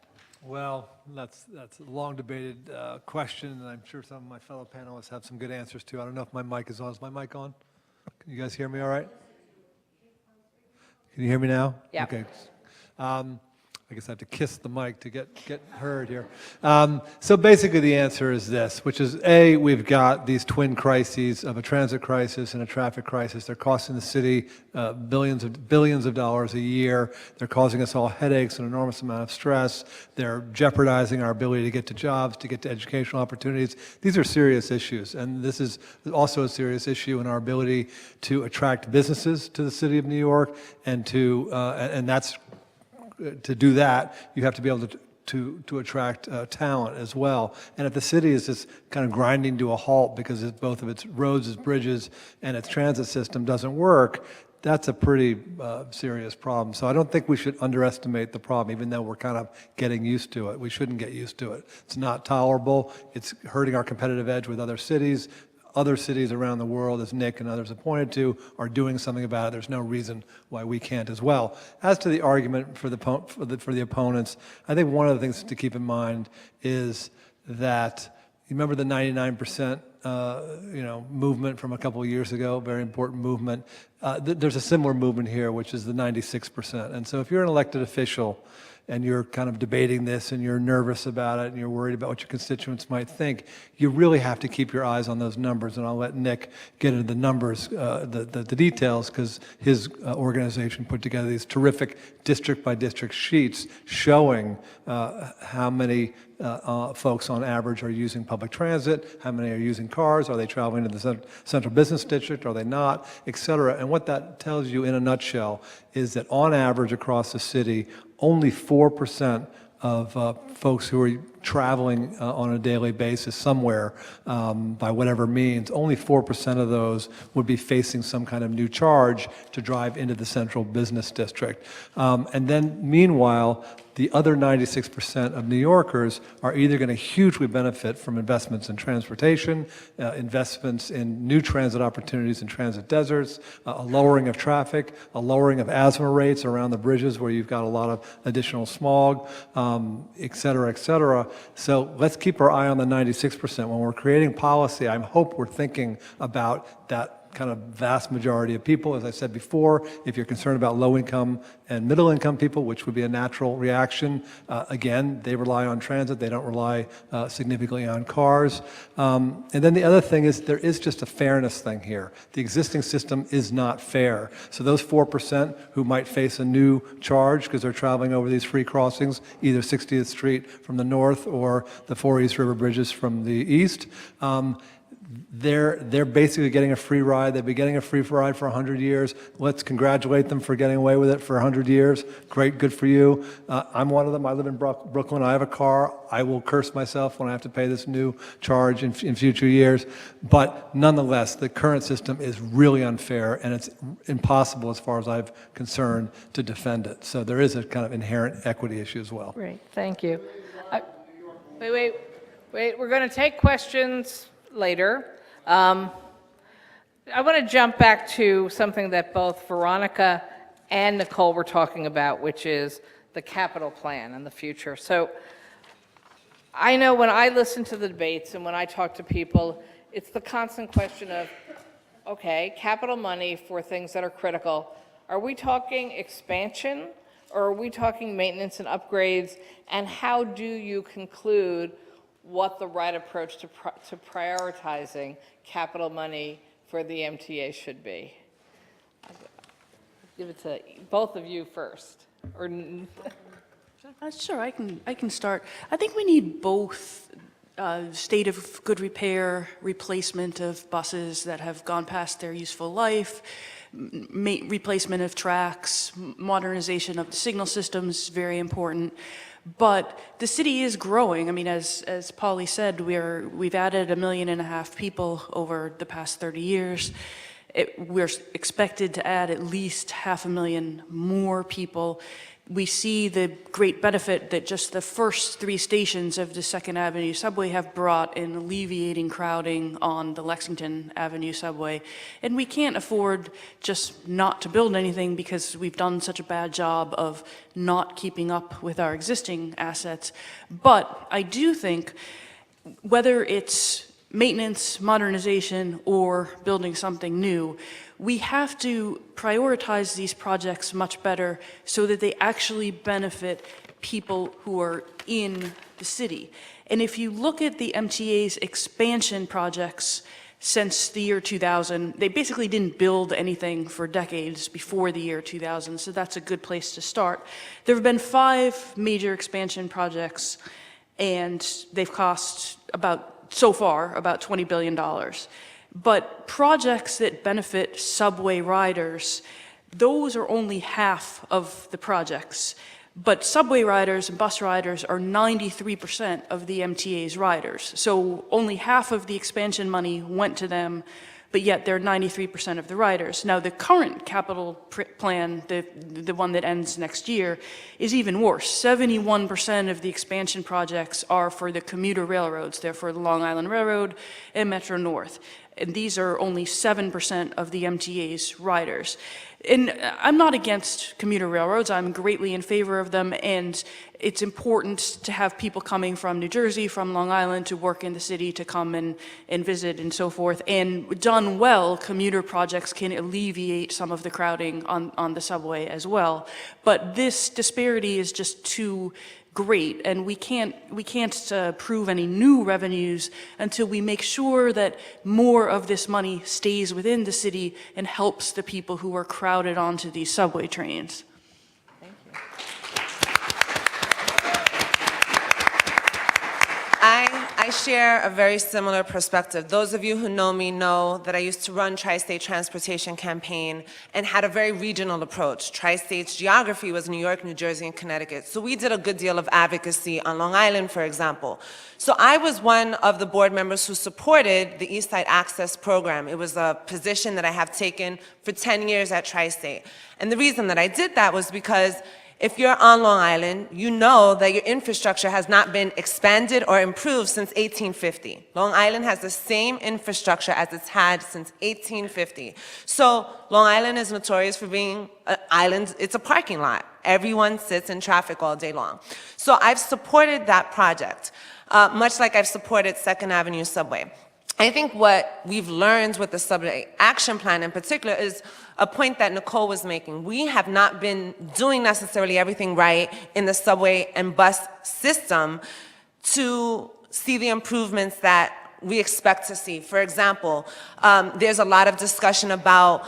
Well, that's a long debated question, and I'm sure some of my fellow panelists have some good answers to. I don't know if my mic is on. Is my mic on? Can you guys hear me all right? Can you hear me now? Yeah. Okay. I guess I have to kiss the mic to get heard here. So basically the answer is this, which is A, we've got these twin crises of a transit crisis and a traffic crisis. They're costing the city billions of dollars a year. They're causing us all headaches and an enormous amount of stress. They're jeopardizing our ability to get to jobs, to get to educational opportunities. These are serious issues, and this is also a serious issue in our ability to attract businesses to the city of New York, and that's to do that, you have to be able to attract talent as well. And if the city is just kind of grinding to a halt because both of its roads, its bridges, and its transit system doesn't work, that's a pretty serious problem. So I don't think we should underestimate the problem, even though we're kind of getting used to it. We shouldn't get used to it. It's not tolerable. It's hurting our competitive edge with other cities. Other cities around the world, as Nick and others have pointed to, are doing something about it. There's no reason why we can't as well. As to the argument for the opponents, I think one of the things to keep in mind is that, you remember the 99% movement from a couple of years ago, very important movement. There's a similar movement here, which is the 96%. And so if you're an elected official and you're kind of debating this and you're nervous about it and you're worried about what your constituents might think, you really have to keep your eyes on those numbers. And I'll let Nick get into the numbers, the details, because his organization put together these terrific district-by-district sheets showing how many folks on average are using public transit, how many are using cars, are they traveling to the central business district, are they not, et cetera. And what that tells you in a nutshell is that on average across the city, only 4% of folks who are traveling on a daily basis somewhere by whatever means, only 4% of those would be facing some kind of new charge to drive into the central business district. And then meanwhile, the other 96% of New Yorkers are either going to hugely benefit from investments in transportation, investments in new transit opportunities in transit deserts, a lowering of traffic, a lowering of asthma rates around the bridges where you've got a lot of additional smog, et cetera, et cetera. So let's keep our eye on the 96%. When we're creating policy, I hope we're thinking about that kind of vast majority of people. As I said before, if you're concerned about low-income and middle-income people, which would be a natural reaction, again, they rely on transit. They don't rely significantly on cars. And then the other thing is there is just a fairness thing here. The existing system is not fair. So those 4% who might face a new charge because they're traveling over these free crossings, either 60th Street from the north or the 4 East River Bridges from the east, they're basically getting a free ride. They've been getting a free ride for 100 years. Let's congratulate them for getting away with it for 100 years. Great, good for you. I'm one of them. I live in Brooklyn. I have a car. I will curse myself when I have to pay this new charge in future years. But nonetheless, the current system is really unfair, and it's impossible, as far as I'm concerned, to defend it. So there is a kind of inherent equity issue as well. Great, thank you. Wait. We're going to take questions later. I want to jump back to something that both Veronica and Nicole were talking about, which is the capital plan and the future. So I know when I listen to the debates and when I talk to people, it's the constant question of, okay, capital money for things that are critical. Are we talking expansion or are we talking maintenance and upgrades? And how do you conclude what the right approach to prioritizing capital money for the MTA should be? I'll give it to both of you first. Or Sure, I can start. I think we need both state of good repair, replacement of buses that have gone past their useful life, replacement of tracks, modernization of the signal systems, very important. But the city is growing. I mean, as Polly said, we've added 1.5 million people over the past 30 years. We're expected to add at least 500,000 more people. We see the great benefit that just the first 3 stations of the 2nd Avenue subway have brought in alleviating crowding on the Lexington Avenue subway. And we can't afford just not to build anything because we've done such a bad job of not keeping up with our existing assets. But I do think whether it's maintenance, modernization, or building something new, we have to prioritize these projects much better so that they actually benefit people who are in the city. And if you look at the MTA's expansion projects since the year 2000, they basically didn't build anything for decades before the year 2000, so that's a good place to start. There have been 5 major expansion projects, and they've cost so far about $20 billion. But projects that benefit subway riders, those are only half of the projects. But subway riders and bus riders are 93% of the MTA's riders. So only half of the expansion money went to them, but yet they're 93% of the riders. Now the current capital plan, the one that ends next year, is even worse. 71% of the expansion projects are for the commuter railroads. They're for the Long Island Railroad and Metro North. And these are only 7% of the MTA's riders. And I'm not against commuter railroads. I'm greatly in favor of them, and it's important to have people coming from New Jersey, from Long Island, to work in the city, to come and visit and so forth. And done well, commuter projects can alleviate some of the crowding on the subway as well. But this disparity is just too great, and we can't prove any new revenues until we make sure that more of this money stays within the city and helps the people who are crowded onto these subway trains. Thank you. I I share a very similar perspective. Those of you who know me know that I used to run Tri-State Transportation Campaign and had a very regional approach. Tri-State's geography was New York, New Jersey, and Connecticut. So we did a good deal of advocacy on Long Island, for example. So I was one of the board members who supported the East Side Access Program. It was a position that I have taken for 10 years at Tri-State. And the reason that I did that was because if you're on Long Island, you know that your infrastructure has not been expanded or improved since 1850. Long Island has the same infrastructure as it's had since 1850. So Long Island is notorious for being an island. It's a parking lot. Everyone sits in traffic all day long. So I've supported that project, much like I've supported Second Avenue Subway. I think what we've learned with the Subway Action Plan in particular is a point that Nicole was making. We have not been doing necessarily everything right in the subway and bus system to see the improvements that we expect to see. For example, there's a lot of discussion about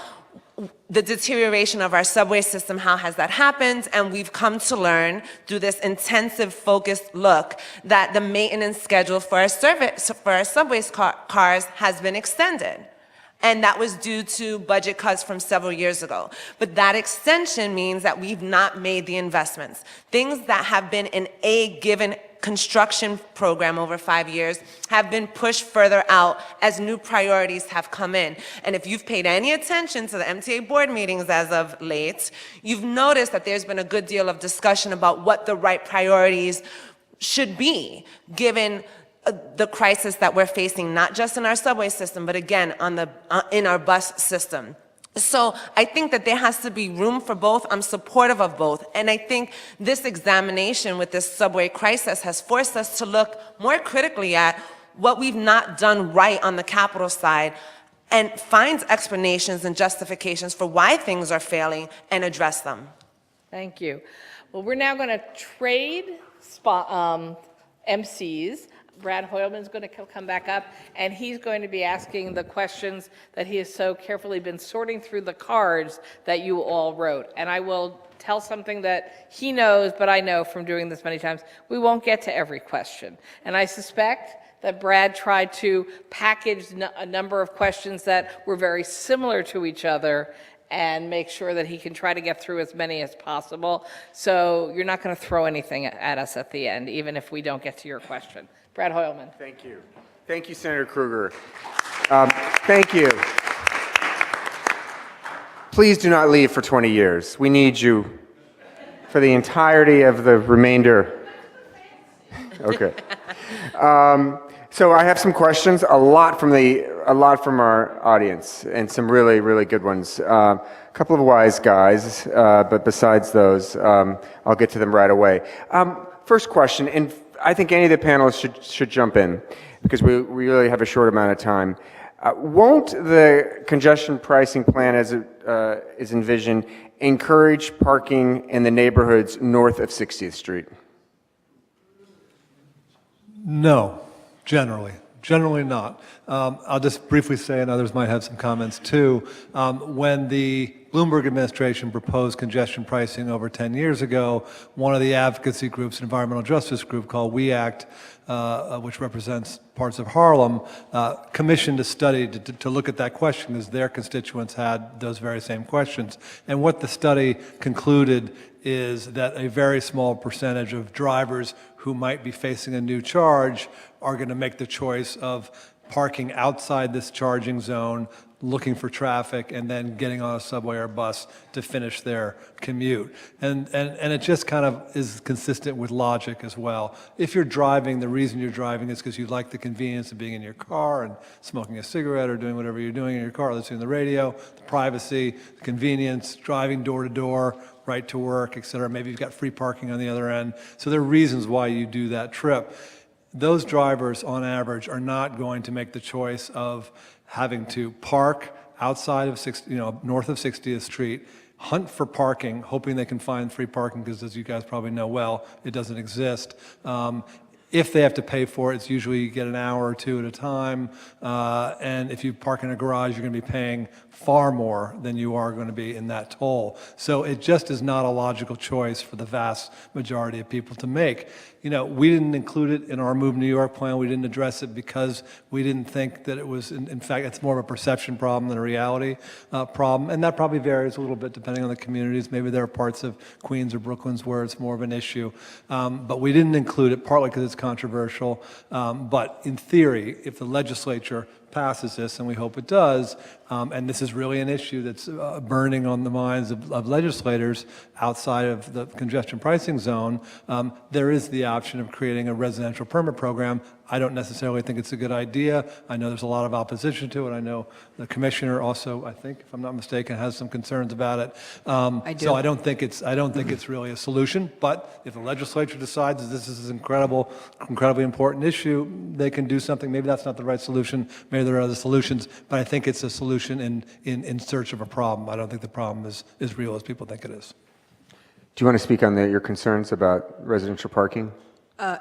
the deterioration of our subway system, how has that happened? And we've come to learn through this intensive, focused look that the maintenance schedule for our subway cars has been extended. And that was due to budget cuts from several years ago. But that extension means that we've not made the investments. Things that have been in a given construction program over 5 years have been pushed further out as new priorities have come in. And if you've paid any attention to the MTA board meetings as of late, you've noticed that there's been a good deal of discussion about what the right priorities should be, given the crisis that we're facing, not just in our subway system, but again, in our bus system. So I think that there has to be room for both. I'm supportive of both. And I think this examination with this subway crisis has forced us to look more critically at what we've not done right on the capital side and find explanations and justifications for why things are failing and address them. Thank you. Well, we're now going to trade MCs. Brad Hoylman's going to come back up, and he's going to be asking the questions that he has so carefully been sorting through the cards that you all wrote. And I will tell something that he knows, but I know from doing this many times, we won't get to every question. And I suspect that Brad tried to package a number of questions that were very similar to each other and make sure that he can try to get through as many as possible. So you're not going to throw anything at us at the end, even if we don't get to your question. Brad Hoylman. Thank you. Thank you, Senator Krueger. Thank you. Please do not leave for 20 years. We need you for the entirety of the remainder. Okay. So I have some questions, a lot from our audience, and some really, really good ones. A couple of wise guys, but besides those, I'll get to them right away. First question, and I think any of the panelists should jump in because we really have a short amount of time. Won't the congestion pricing plan as it is envisioned encourage parking in the neighborhoods north of 60th Street? No, generally not. I'll just briefly say, and others might have some comments too, when the Bloomberg administration proposed congestion pricing over 10 years ago, one of the advocacy groups, an environmental justice group called We Act, which represents parts of Harlem, commissioned a study to look at that question because their constituents had those very same questions. And what the study concluded is that a very small percentage of drivers who might be facing a new charge are going to make the choice of parking outside this charging zone, looking for traffic, and then getting on a subway or bus to finish their commute. And it just kind of is consistent with logic as well. If you're driving, the reason you're driving is because you like the convenience of being in your car and smoking a cigarette or doing whatever you're doing in your car, listening to the radio, the privacy, the convenience, driving door to door, right to work, et cetera. Maybe you've got free parking on the other end. So there are reasons why you do that trip. Those drivers, on average, are not going to make the choice of having to park outside of north of 60th Street, hunt for parking, hoping they can find free parking, because as you guys probably know well, it doesn't exist. If they have to pay for it, it's usually you get an hour or two at a time. And if you park in a garage, you're going to be paying far more than you are going to be in that toll. So it just is not a logical choice for the vast majority of people to make. You know, we didn't include it in our Move New York plan. We didn't address it because we didn't think that it was, in fact, it's more of a perception problem than a reality problem. And that probably varies a little bit depending on the communities. Maybe there are parts of Queens or Brooklyn's where it's more of an issue. But we didn't include it partly because it's controversial. But in theory, if the legislature passes this, and we hope it does, and this is really an issue that's burning on the minds of legislators outside of the congestion pricing zone, there is the option of creating a residential permit program. I don't necessarily think it's a good idea. I know there's a lot of opposition to it. I know the commissioner also, I think, if I'm not mistaken, has some concerns about it. I do. So I don't think it's really a solution. But if the legislature decides that this is an incredibly important issue, they can do something. Maybe that's not the right solution. Maybe there are other solutions. But I think it's a solution in search of a problem. I don't think the problem is as real as people think it is. Do you want to speak on your concerns about residential parking?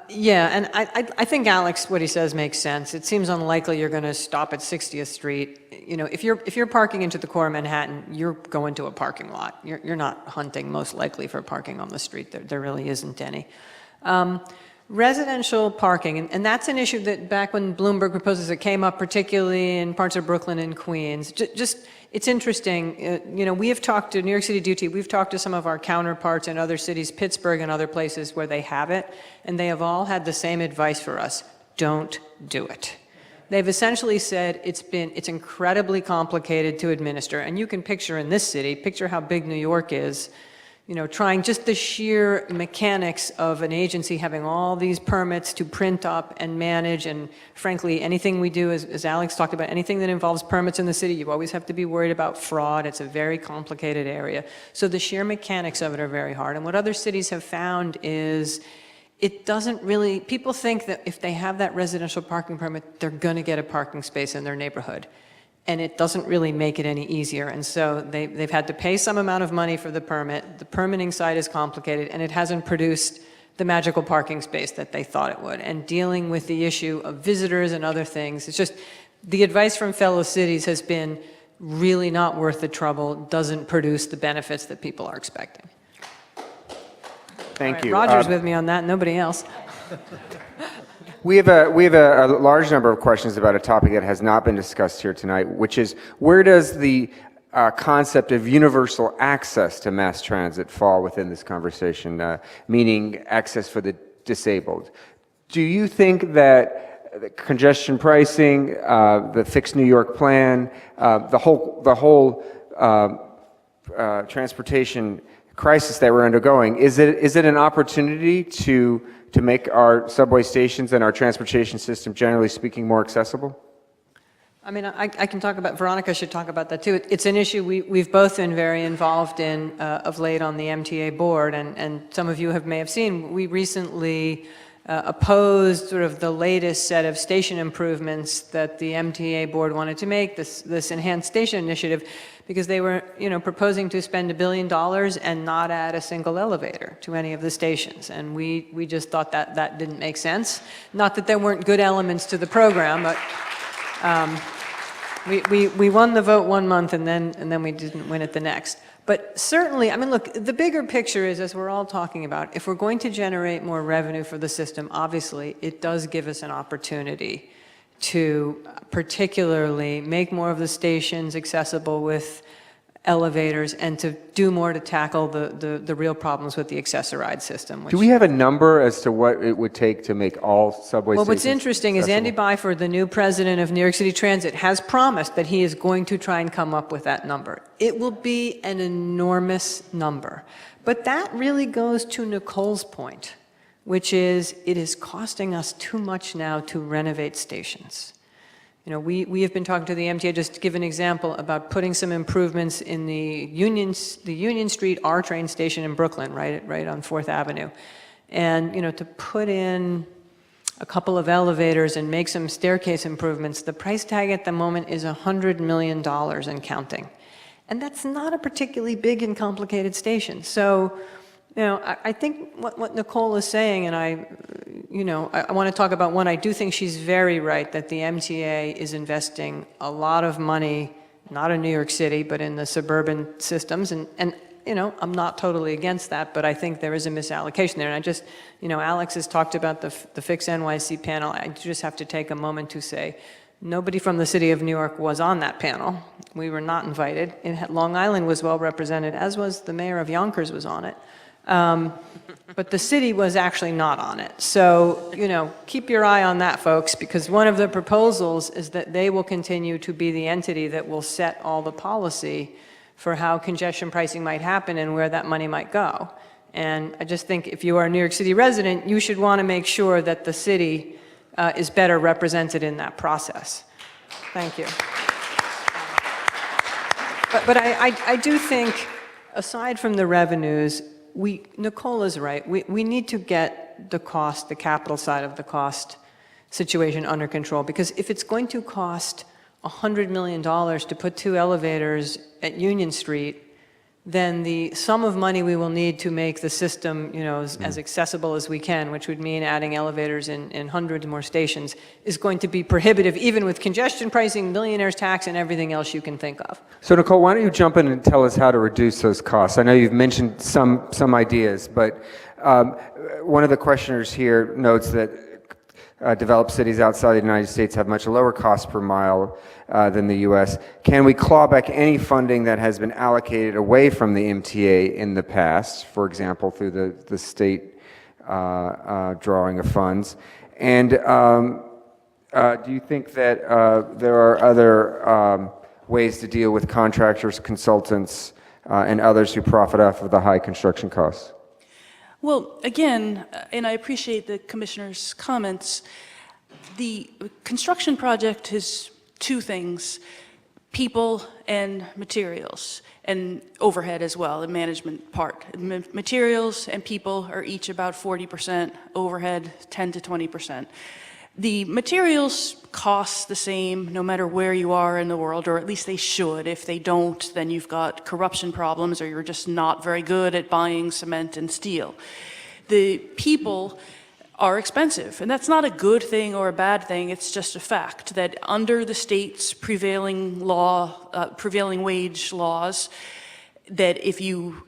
Yeah, and I think Alex, what he says makes sense. It seems unlikely you're going to stop at 60th Street. You know, if you're parking into the core of Manhattan, you're going to a parking lot. You're not hunting most likely for parking on the street. There really isn't any. Residential parking, and that's an issue that back when Bloomberg proposes it came up particularly in parts of Brooklyn and Queens. Just it's interesting, you know, we have talked to New York City DOT, we've talked to some of our counterparts in other cities, Pittsburgh and other places where they have it, and they have all had the same advice for us: don't do it. They've essentially said it's incredibly complicated to administer, and you can picture in this city, picture how big New York is, you know, trying just the sheer mechanics of an agency having all these permits to print up and manage. And frankly, anything we do, as Alex talked about, anything that involves permits in the city, you always have to be worried about fraud. It's a very complicated area. So the sheer mechanics of it are very hard. And what other cities have found is it doesn't really, people think that if they have that residential parking permit, they're going to get a parking space in their neighborhood. And it doesn't really make it any easier. And so they've had to pay some amount of money for the permit. The permitting side is complicated, and it hasn't produced the magical parking space that they thought it would. And dealing with the issue of visitors and other things, it's just the advice from fellow cities has been really not worth the trouble, doesn't produce the benefits that people are expecting. Thank you. Roger's with me on that, nobody else. We have a large number of questions about a topic that has not been discussed here tonight, which is where does the concept of universal access to mass transit fall within this conversation, meaning access for the disabled? Do you think that the congestion pricing, the fixed New York plan, the whole transportation crisis that we're undergoing, is it an opportunity to make our subway stations and our transportation system, generally speaking, more accessible? I mean, I can talk about, Veronica should talk about that too. It's an issue we've both been very involved in of late on the MTA board, and some of you may have seen, we recently opposed sort of the latest set of station improvements that the MTA board wanted to make, this enhanced station initiative, because they were, you know, proposing to spend $1 billion and not add a single elevator to any of the stations. And we just thought that didn't make sense. Not that there weren't good elements to the program, but we won the vote one month and then we didn't win it the next. But certainly, I mean, look, the bigger picture is, as we're all talking about, if we're going to generate more revenue for the system, obviously, it does give us an opportunity to particularly make more of the stations accessible with elevators and to do more to tackle the real problems with the accessorized system. Do we have a number as to what it would take to make all subway stations Well, what's interesting is Andy accessible? Byford, the new president of New York City Transit, has promised that he is going to try and come up with that number. It will be an enormous number. But that really goes to Nicole's point, which is it is costing us too much now to renovate stations. You know, we have been talking to the MTA, just to give an example, about putting some improvements in the Union Street R train station in Brooklyn, right on 4th Avenue. And, you know, to put in a couple of elevators and make some staircase improvements, the price tag at the moment is $100 million and counting. And that's not a particularly big and complicated station. So, you know, I think what Nicole is saying, and I want to talk about one. I do think she's very right that the MTA is investing a lot of money, not in New York City, but in the suburban systems. And I'm not totally against that, but I think there is a misallocation there. And I just, Alex has talked about the Fix NYC panel. I just have to take a moment to say, nobody from the city of New York was on that panel. We were not invited. Long Island was well represented, as was the mayor of Yonkers was on it. But the city was actually not on it. So, keep your eye on that, folks, because one of the proposals is that they will continue to be the entity that will set all the policy for how congestion pricing might happen and where that money might go. And I just think if you are a New York City resident, you should want to make sure that the city is better represented in that process. Thank you. But I do think, aside from the revenues, Nicole is right. We need to get the cost, the capital side of the cost situation under control, because if it's going to cost $100 million to put 2 elevators at Union Street, then the sum of money we will need to make the system, as accessible as we can, which would mean adding elevators in hundreds more stations, is going to be prohibitive, even with congestion pricing, millionaire's tax, and everything else you can think of. So Nicole, why don't you jump in and tell us how to reduce those costs? I know you've mentioned some ideas, but one of the questioners here notes that developed cities outside the United States have much lower cost per mile than the U.S. Can we claw back any funding that has been allocated away from the MTA in the past, for example, through the state drawing of funds? And do you think that there are other ways to deal with contractors, consultants, and others who profit off of the high construction costs? Well, again, and I appreciate the Commissioner's comments, the construction project is 2 things: people and materials, and overhead as well, the management part. Materials and people are each about 40%, overhead 10 to 20%. The materials cost the same no matter where you are in the world, or at least they should. If they don't, then you've got corruption problems, or you're just not very good at buying cement and steel. The people are expensive, and that's not a good thing or a bad thing. It's just a fact that under the state's prevailing wage laws, that if you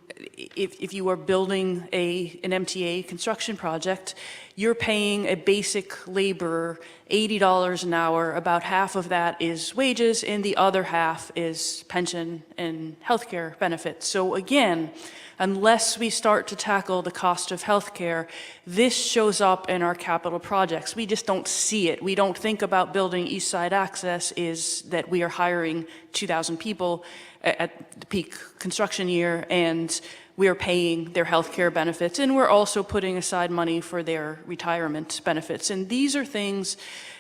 are building an MTA construction project, you're paying a basic laborer $80 an hour. About half of that is wages, and the other half is pension and healthcare benefits. So again, unless we start to tackle the cost of healthcare, this shows up in our capital projects. We just don't see it. We don't think about building East Side Access is that we are hiring 2,000 people at the peak construction year, and we are paying their health care benefits, and we're also putting aside money for their retirement benefits. And these are things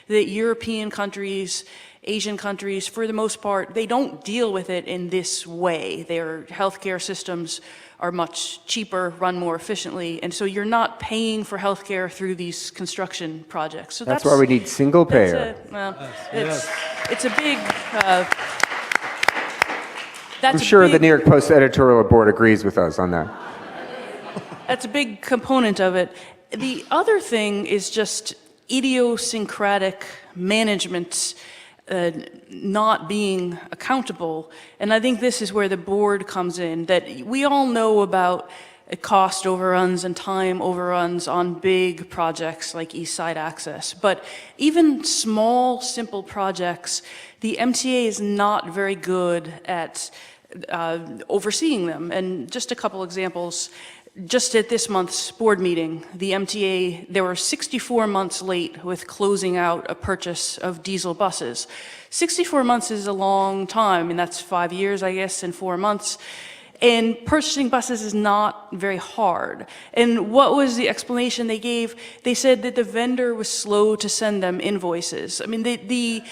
that European countries, Asian countries, for the most part, they don't deal with it in this way. Their healthcare systems are much cheaper, run more efficiently, and so you're not paying for healthcare through these construction projects. So that's why we need single payer. It's a big... I'm sure the New York Post editorial board agrees with us on that. That's a big component of it. The other thing is just idiosyncratic management not being accountable. And I think this is where the board comes in, that we all know about cost overruns and time overruns on big projects like East Side Access. But even small, simple projects, the MTA is not very good at overseeing them. And just a couple examples. Just at this month's board meeting, the MTA, they were 64 months late with closing out a purchase of diesel buses. 64 months is a long time, and that's 5 years, I guess, and 4 months. And purchasing buses is not very hard. And what was the explanation they gave? They said that the vendor was slow to send them invoices. I mean, the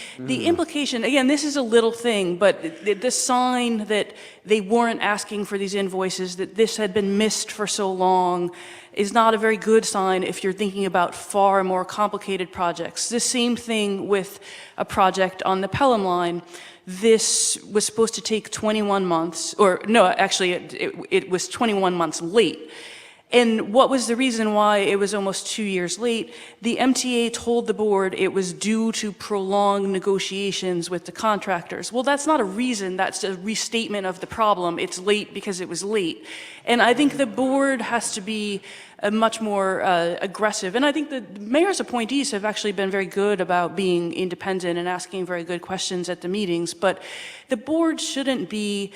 implication, again, this is a little thing, but the sign that they weren't asking for these invoices, that this had been missed for so long, is not a very good sign if you're thinking about far more complicated projects. The same thing with a project on the Pelham line. This was supposed to take 21 months, or no, actually it was 21 months late. And what was the reason why it was almost 2 years late? The MTA told the board it was due to prolonged negotiations with the contractors. Well, that's not a reason, that's a restatement of the problem. It's late because it was late. And I think the board has to be much more aggressive. And I think the mayor's appointees have actually been very good about being independent and asking very good questions at the meetings. But the board shouldn't be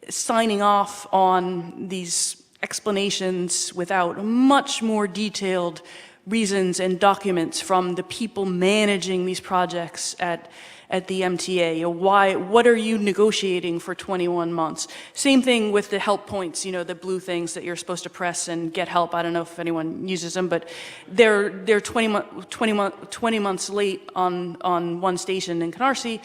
signing off on these explanations without much more detailed reasons and documents from the people managing these projects at the MTA. You know, what are you negotiating for 21 months? Same thing with the help points, you know, the blue things that you're supposed to press and get help. I don't know if anyone uses them, but they're 20 months late on one station in Canarsie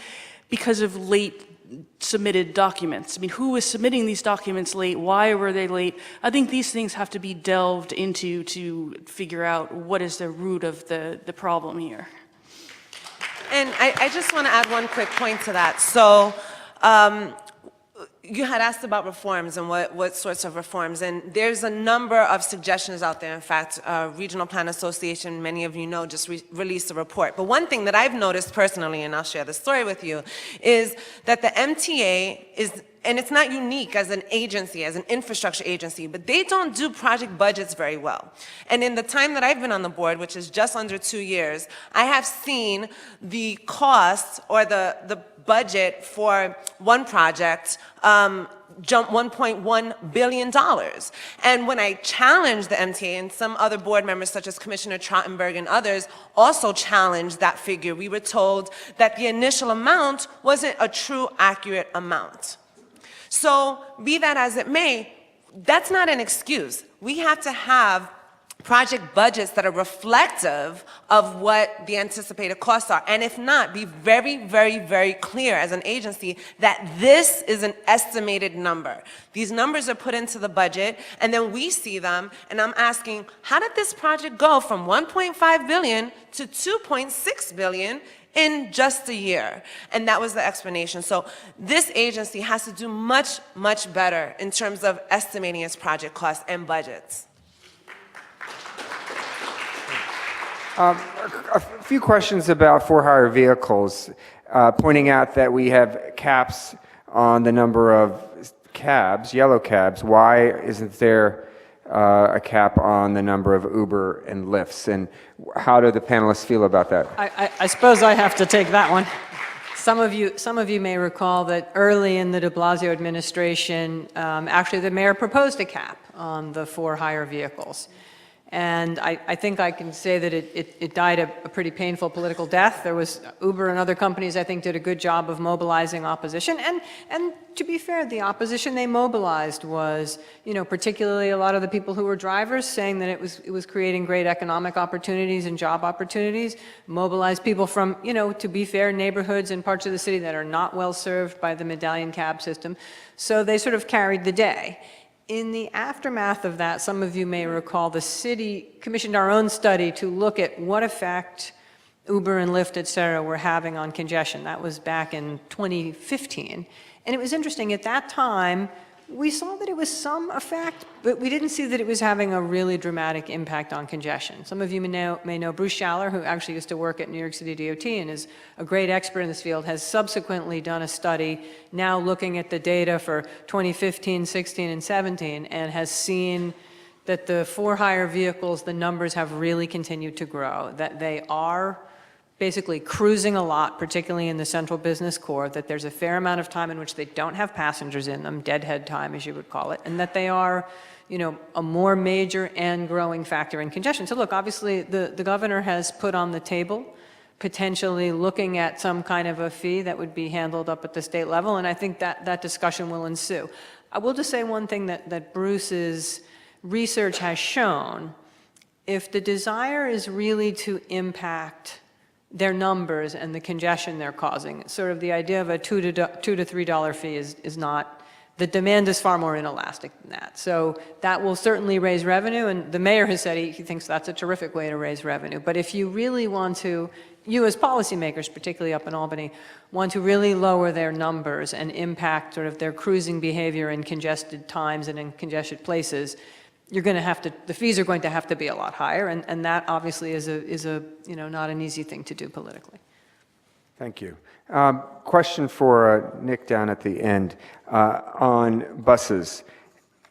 because of late submitted documents. I mean, who is submitting these documents late? Why were they late? I think these things have to be delved into to figure out what is the root of the problem here. And I just want to add one quick point to that. So you had asked about reforms and what sorts of reforms, and there's a number of suggestions out there. In fact, Regional Plan Association, many of you know, just released a report. But one thing that I've noticed personally, and I'll share the story with you, is that the MTA is, and it's not unique as an agency, as an infrastructure agency, but they don't do project budgets very well. And in the time that I've been on the board, which is just under 2 years, I have seen the cost or the budget for one project jump $1.1 billion. And when I challenged the MTA, and some other board members such as Commissioner Trottenberg and others also challenged that figure, we were told that the initial amount wasn't a true accurate amount. So be that as it may, that's not an excuse. We have to have project budgets that are reflective of what the anticipated costs are. And if not, be very, very, very clear as an agency that this is an estimated number. These numbers are put into the budget, and then we see them, and I'm asking, how did this project go from 1.5 billion to 2.6 billion in just a year? And that was the explanation. So this agency has to do much, much better in terms of estimating its project costs and budgets. A few questions about for-hire vehicles, pointing out that we have caps on the number of cabs, yellow cabs. Why isn't there a cap on the number of Uber and Lyfts? And how do the panelists feel about that? I suppose I have to take that one. Some of you may recall that early in the de Blasio administration, actually the mayor proposed a cap on the for-hire vehicles. And I think I can say that it died a pretty painful political death. There was Uber and other companies, I think, did a good job of mobilizing opposition. And to be fair, the opposition they mobilized was, you know, particularly a lot of the people who were drivers saying that it was creating great economic opportunities and job opportunities, mobilized people from, you know, to be fair, neighborhoods and parts of the city that are not well served by the medallion cab system. So they sort of carried the day. In the aftermath of that, some of you may recall the city commissioned our own study to look at what effect Uber and Lyft, et cetera, were having on congestion. That was back in 2015. And it was interesting, at that time, we saw that it was some effect, but we didn't see that it was having a really dramatic impact on congestion. Some of you may know Bruce Schaller, who actually used to work at New York City DOT and is a great expert in this field, has subsequently done a study now looking at the data for 2015, 16, and 17, and has seen that the for-hire vehicles, the numbers have really continued to grow, that they are basically cruising a lot, particularly in the central business core, that there's a fair amount of time in which they don't have passengers in them, deadhead time, as you would call it, and that they are, you know, a more major and growing factor in congestion. So look, obviously, the governor has put on the table potentially looking at some kind of a fee that would be handled up at the state level, and I think that discussion will ensue. I will just say one thing that Bruce's research has shown. If the desire is really to impact their numbers and the congestion they're causing, sort of the idea of a $2 to $3 fee is not, the demand is far more inelastic than that. So that will certainly raise revenue, and the mayor has said he thinks that's a terrific way to raise revenue. But if you really want to, you as policymakers, particularly up in Albany, want to really lower their numbers and impact sort of their cruising behavior in congested times and in congested places, you're going to have to, the fees are going to have to be a lot higher, and that obviously is a not an easy thing to do politically. Thank you. Question for Nick down at the end on buses.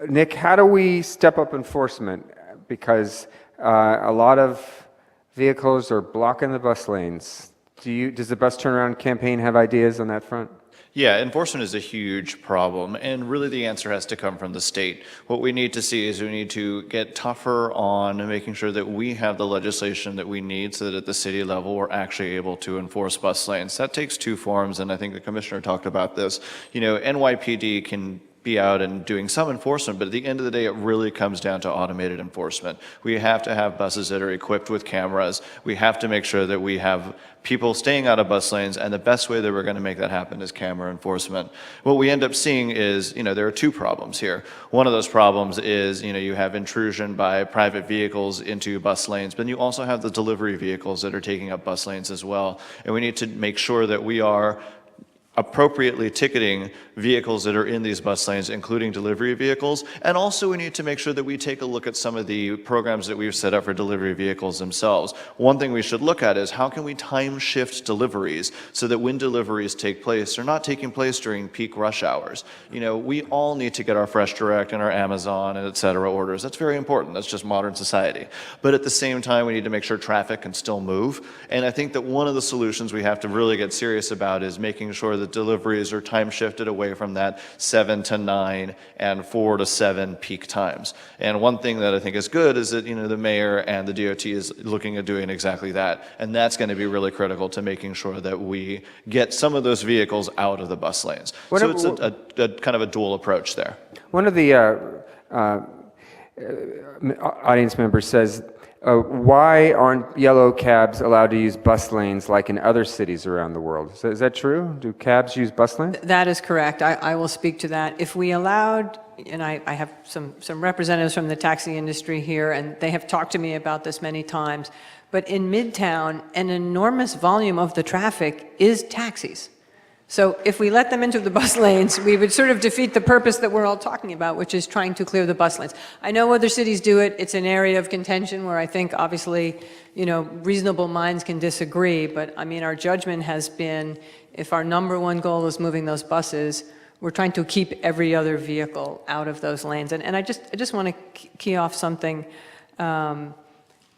Nick, how do we step up enforcement? Because a lot of vehicles are blocking the bus lanes. Does the bus turnaround campaign have ideas on that front? Yeah, enforcement is a huge problem, and really the answer has to come from the state. What we need to see is we need to get tougher on making sure that we have the legislation that we need so that at the city level we're actually able to enforce bus lanes. That takes two forms, and I think the commissioner talked about this. You know, NYPD can be out and doing some enforcement, but at the end of the day, it really comes down to automated enforcement. We have to have buses that are equipped with cameras. We have to make sure that we have people staying out of bus lanes, and the best way that we're going to make that happen is camera enforcement. What we end up seeing is, there are two problems here. One of those problems is, you have intrusion by private vehicles into bus lanes, but you also have the delivery vehicles that are taking up bus lanes as well. And we need to make sure that we are appropriately ticketing vehicles that are in these bus lanes, including delivery vehicles. And also we need to make sure that we take a look at some of the programs that we've set up for delivery vehicles themselves. One thing we should look at is how can we time shift deliveries so that when deliveries take place, they're not taking place during peak rush hours. We all need to get our Fresh Direct and our Amazon and et cetera orders. That's very important. That's just modern society. But at the same time, we need to make sure traffic can still move. And I think that one of the solutions we have to really get serious about is making sure that deliveries are time shifted away from that 7 to 9 and 4 to 7 peak times. And one thing that I think is good is that the mayor and the DOT is looking at doing exactly that. And that's going to be really critical to making sure that we get some of those vehicles out of the bus lanes. So it's a kind of a dual approach there. One of the audience members says, why aren't yellow cabs allowed to use bus lanes like in other cities around the world? Is that true? Do cabs use bus lanes? That is correct. I will speak to that. If we allowed, and I have some representatives from the taxi industry here, and they have talked to me about this many times, but in Midtown, an enormous volume of the traffic is taxis. So if we let them into the bus lanes, we would sort of defeat the purpose that we're all talking about, which is trying to clear the bus lanes. I know other cities do it. It's an area of contention where I think, obviously, reasonable minds can disagree. But, our judgment has been, if our number one goal is moving those buses, we're trying to keep every other vehicle out of those lanes. And I just want to key off something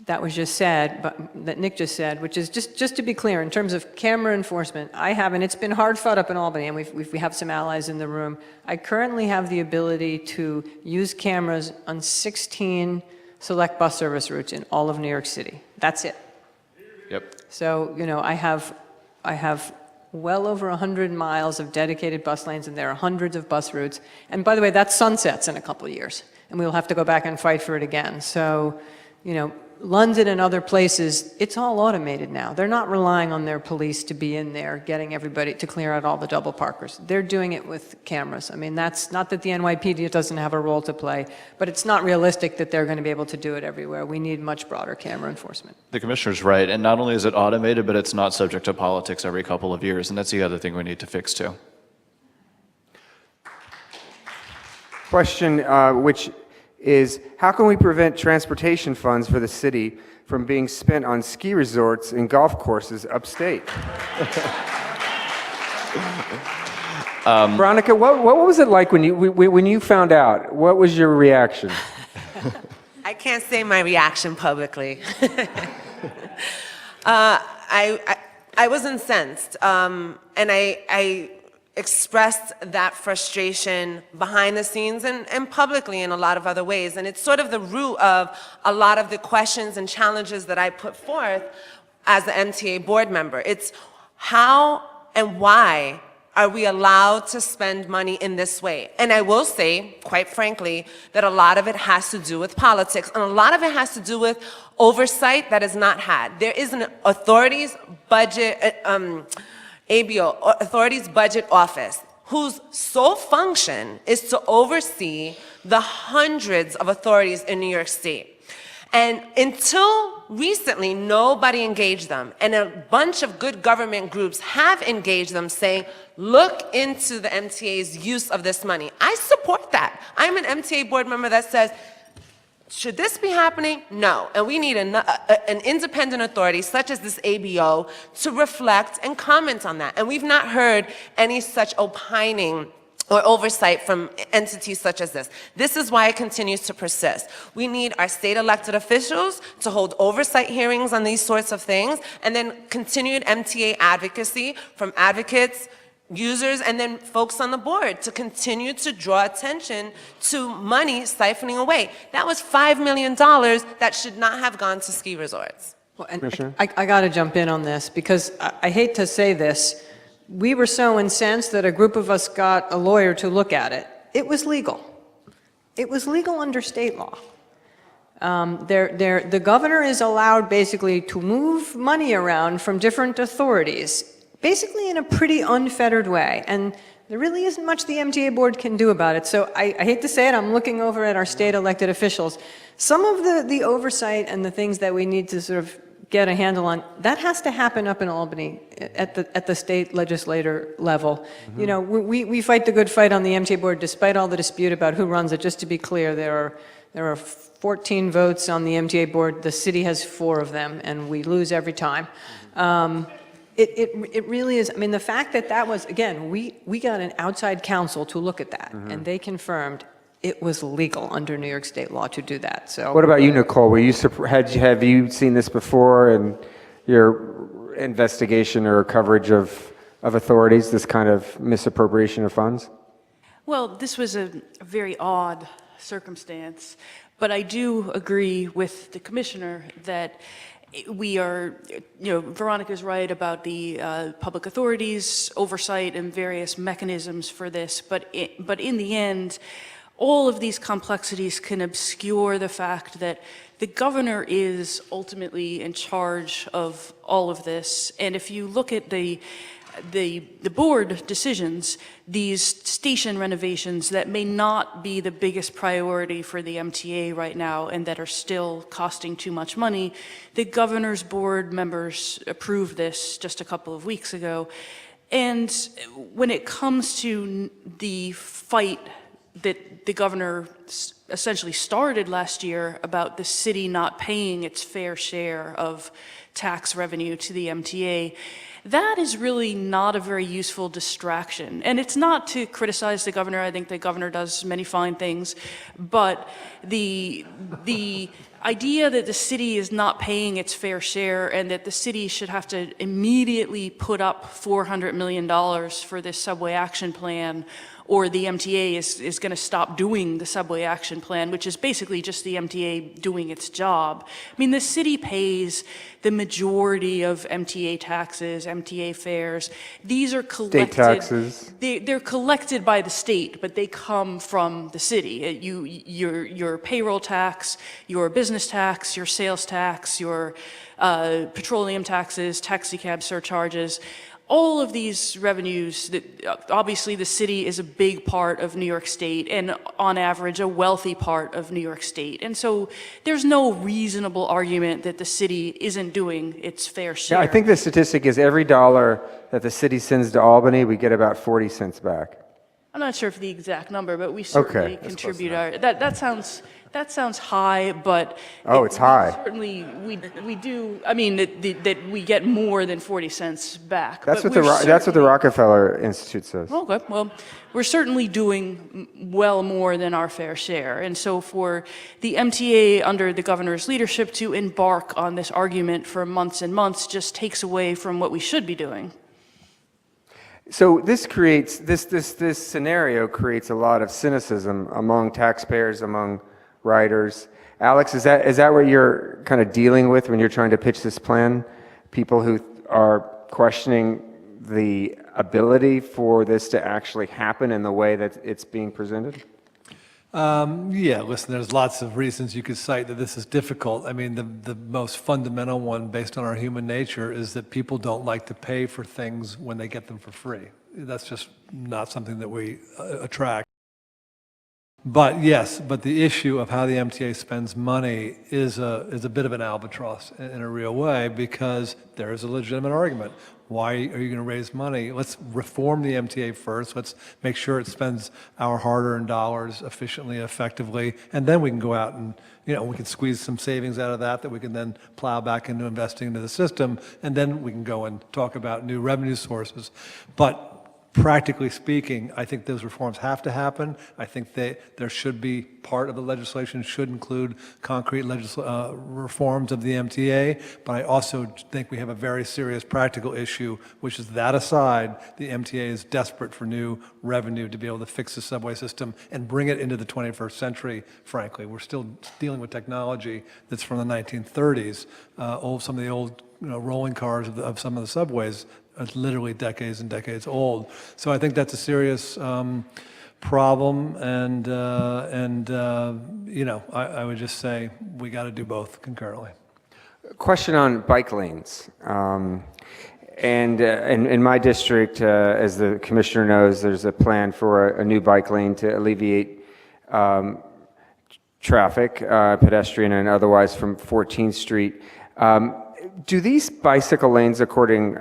that was just said, that Nick just said, which is just to be clear, in terms of camera enforcement, and it's been hard fought up in Albany, and we have some allies in the room. I currently have the ability to use cameras on 16 select bus service routes in all of New York City. That's it. Yep. So, I have well over 100 miles of dedicated bus lanes, and there are hundreds of bus routes. And by the way, that sunsets in a couple of years, and we'll have to go back and fight for it again. So, London and other places, it's all automated now. They're not relying on their police to be in there getting everybody to clear out all the double parkers. They're doing it with cameras. That's not that the NYPD doesn't have a role to play, but it's not realistic that they're going to be able to do it everywhere. We need much broader camera enforcement. The commissioner's right, and not only is it automated, but it's not subject to politics every couple of years, and that's the other thing we need to fix too. Question, which is how can we prevent transportation funds for the city from being spent on ski resorts and golf courses upstate? Veronica, what was it like when you found out? What was your reaction? I can't say my reaction publicly. I was incensed, and I expressed that frustration behind the scenes and publicly in a lot of other ways. And it's sort of the root of a lot of the questions and challenges that I put forth as the MTA board member. It's how and why are we allowed to spend money in this way? And I will say, quite frankly, that a lot of it has to do with politics, and a lot of it has to do with oversight that is not had. There is an authorities budget, ABO, Authorities Budget Office, whose sole function is to oversee the hundreds of authorities in New York State. And until recently, nobody engaged them. And a bunch of good government groups have engaged them, saying, look into the MTA's use of this money. I support that. I'm an MTA board member that says, Should this be happening? No. And we need an independent authority, such as this ABO, to reflect and comment on that. And we've not heard any such opining or oversight from entities such as this. This is why it continues to persist. We need our state elected officials to hold oversight hearings on these sorts of things, and then continued MTA advocacy from advocates, users, and then folks on the board to continue to draw attention to money siphoning away. That was $5 million that should not have gone to ski resorts. Well, and I got to jump in on this because I hate to say this. We were so incensed that a group of us got a lawyer to look at it. It was legal. It was legal under state law. The governor is allowed basically to move money around from different authorities, basically in a pretty unfettered way. And there really isn't much the MTA board can do about it. So I hate to say it, I'm looking over at our state elected officials. Some of the oversight and the things that we need to sort of get a handle on, that has to happen up in Albany at the state legislator level. Mm-hmm. You know, we fight the good fight on the MTA board despite all the dispute about who runs it. Just to be clear, there are 14 votes on the MTA board. The city has 4 of them, and we lose every time. It really is. I mean, the fact that was, again, we got an outside counsel to look at that, mm-hmm. and they confirmed it was legal under New York state law to do that. So, what about you, Nicole? Were you have you seen this before in your investigation or coverage of authorities? This kind of misappropriation of funds? Well, this was a very odd circumstance, but I do agree with the commissioner that we are, Veronica's right about the public authorities, oversight, and various mechanisms for this, but in the end, all of these complexities can obscure the fact that the governor is ultimately in charge of all of this. And if you look at the board decisions, these station renovations that may not be the biggest priority for the MTA right now and that are still costing too much money, the governor's board members approved this just a couple of weeks ago. And when it comes to the fight that the governor essentially started last year about the city not paying its fair share of tax revenue to the MTA, that is really not a very useful distraction. And it's not to criticize the governor. I think the governor does many fine things. But the idea that the city is not paying its fair share and that the city should have to immediately put up $400 million for this subway action plan, or the MTA is going to stop doing the subway action plan, which is basically just the MTA doing its job. I mean, the city pays the majority of MTA taxes, MTA fares. These are collected. State taxes. They're collected by the state, but they come from the city. Your payroll tax, your business tax, your sales tax, your petroleum taxes, taxi cab surcharges. All of these revenues, obviously the city is a big part of New York State and on average a wealthy part of New York State. And so there's no reasonable argument that the city isn't doing its fair share. Yeah, I think the statistic is every dollar that the city sends to Albany, we get about 40 cents back. I'm not sure of the exact number, but we certainly contribute our, that sounds high, but it's high. Certainly, we do. I mean, that we get more than 40 cents back. That's what the Rockefeller Institute says. Okay, well, we're certainly doing well more than our fair share, and so for the MTA under the governor's leadership to embark on this argument for months and months just takes away from what we should be doing. So this creates this scenario creates a lot of cynicism among taxpayers, among riders. Alex, is that what you're kind of dealing with when you're trying to pitch this plan? People who are questioning the ability for this to actually happen in the way that it's being presented? Yeah, listen, there's lots of reasons you could cite that this is difficult. I mean, the most fundamental one based on our human nature is that people don't like to pay for things when they get them for free. That's just not something that we attract. But yes, but the issue of how the MTA spends money is a bit of an albatross in a real way, because there is a legitimate argument. Why are you going to raise money? Let's reform the MTA first. Let's make sure it spends our hard-earned dollars efficiently, effectively, and then we can go out and, we can squeeze some savings out of that we can then plow back into investing into the system, and then we can go and talk about new revenue sources. But practically speaking, I think those reforms have to happen. I think there should be, part of the legislation should include concrete reforms of the MTA, but I also think we have a very serious practical issue, which is that aside, the MTA is desperate for new revenue to be able to fix the subway system and bring it into the 21st century, frankly. We're still dealing with technology that's from the 1930s, some of the old rolling cars of some of the subways are literally decades and decades old. So I think that's a serious problem, and I would just say we got to do both concurrently. Question on bike lanes. And in my district, as the commissioner knows, there's a plan for a new bike lane to alleviate traffic, pedestrian and otherwise, from 14th Street. Do these bicycle lanes, according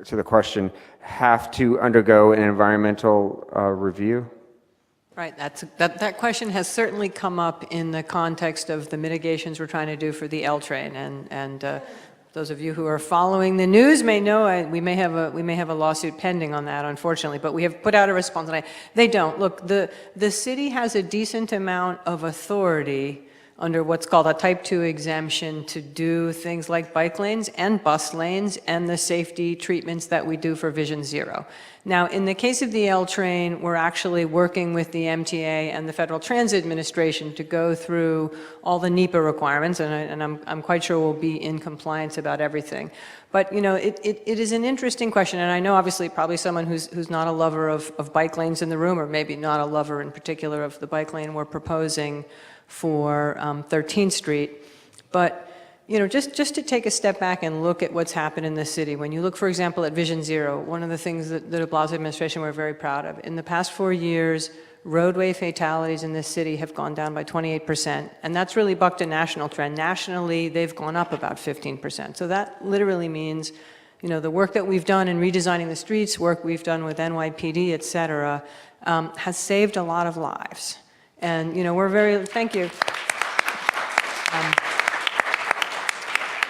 to the question, have to undergo an environmental review? Right, that question has certainly come up in the context of the mitigations we're trying to do for the L train, and those of you who are following the news may know we may have a lawsuit pending on that, unfortunately, but we have put out a response, and they don't. Look, the city has a decent amount of authority under what's called a Type 2 exemption to do things like bike lanes and bus lanes and the safety treatments that we do for Vision Zero. Now, in the case of the L train, we're actually working with the MTA and the Federal Transit Administration to go through all the NEPA requirements, and I'm quite sure we'll be in compliance about everything. But, it is an interesting question, and I know obviously probably someone who's not a lover of bike lanes in the room, or maybe not a lover in particular of the bike lane we're proposing for 13th Street. But, just to take a step back and look at what's happened in the city. When you look, for example, at Vision Zero, one of the things that the de Blasio administration we're very proud of, in the past 4 years, roadway fatalities in this city have gone down by 28%, and that's really bucked a national trend. Nationally, they've gone up about 15%. So that literally means, the work that we've done in redesigning the streets, work we've done with NYPD, et cetera, has saved a lot of lives. And, thank you.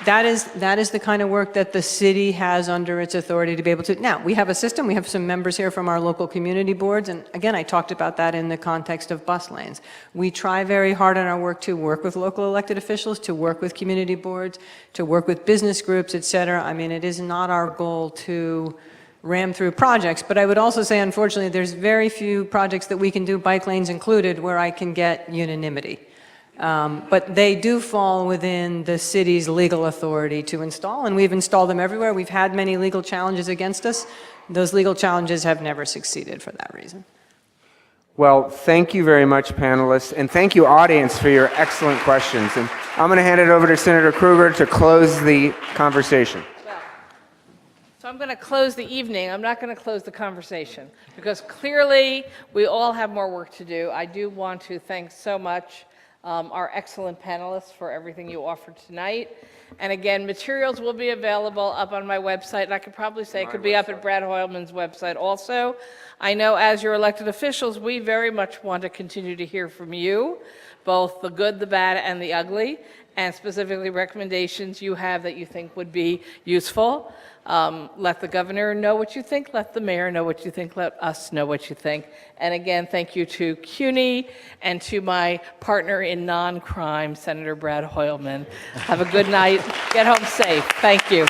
That is the kind of work that the city has under its authority to be able to. Now, we have a system, we have some members here from our local community boards, and again, I talked about that in the context of bus lanes. We try very hard in our work to work with local elected officials, to work with community boards, to work with business groups, et cetera. I mean, it is not our goal to ram through projects, but I would also say, unfortunately, there's very few projects that we can do, bike lanes included, where I can get unanimity. But they do fall within the city's legal authority to install, and we've installed them everywhere. We've had many legal challenges against us. Those legal challenges have never succeeded for that reason. Well, thank you very much, panelists, and thank you, audience, for your excellent questions. And I'm going to hand it over to Senator Krueger to close the conversation. So I'm going to close the evening. I'm not going to close the conversation, because clearly we all have more work to do. I do want to thank so much our excellent panelists for everything you offered tonight. And again, materials will be available up on my website, and I could probably say it could be up at Brad Hoylman's website also. I know as your elected officials, we very much want to continue to hear from you, both the good, the bad, and the ugly, and specifically recommendations you have that you think would be useful. Let the governor know what you think, let the mayor know what you think, let us know what you think. And again, thank you to CUNY and to my partner in non-crime, Senator Brad Hoylman. Have a good night. Get home safe. Thank you.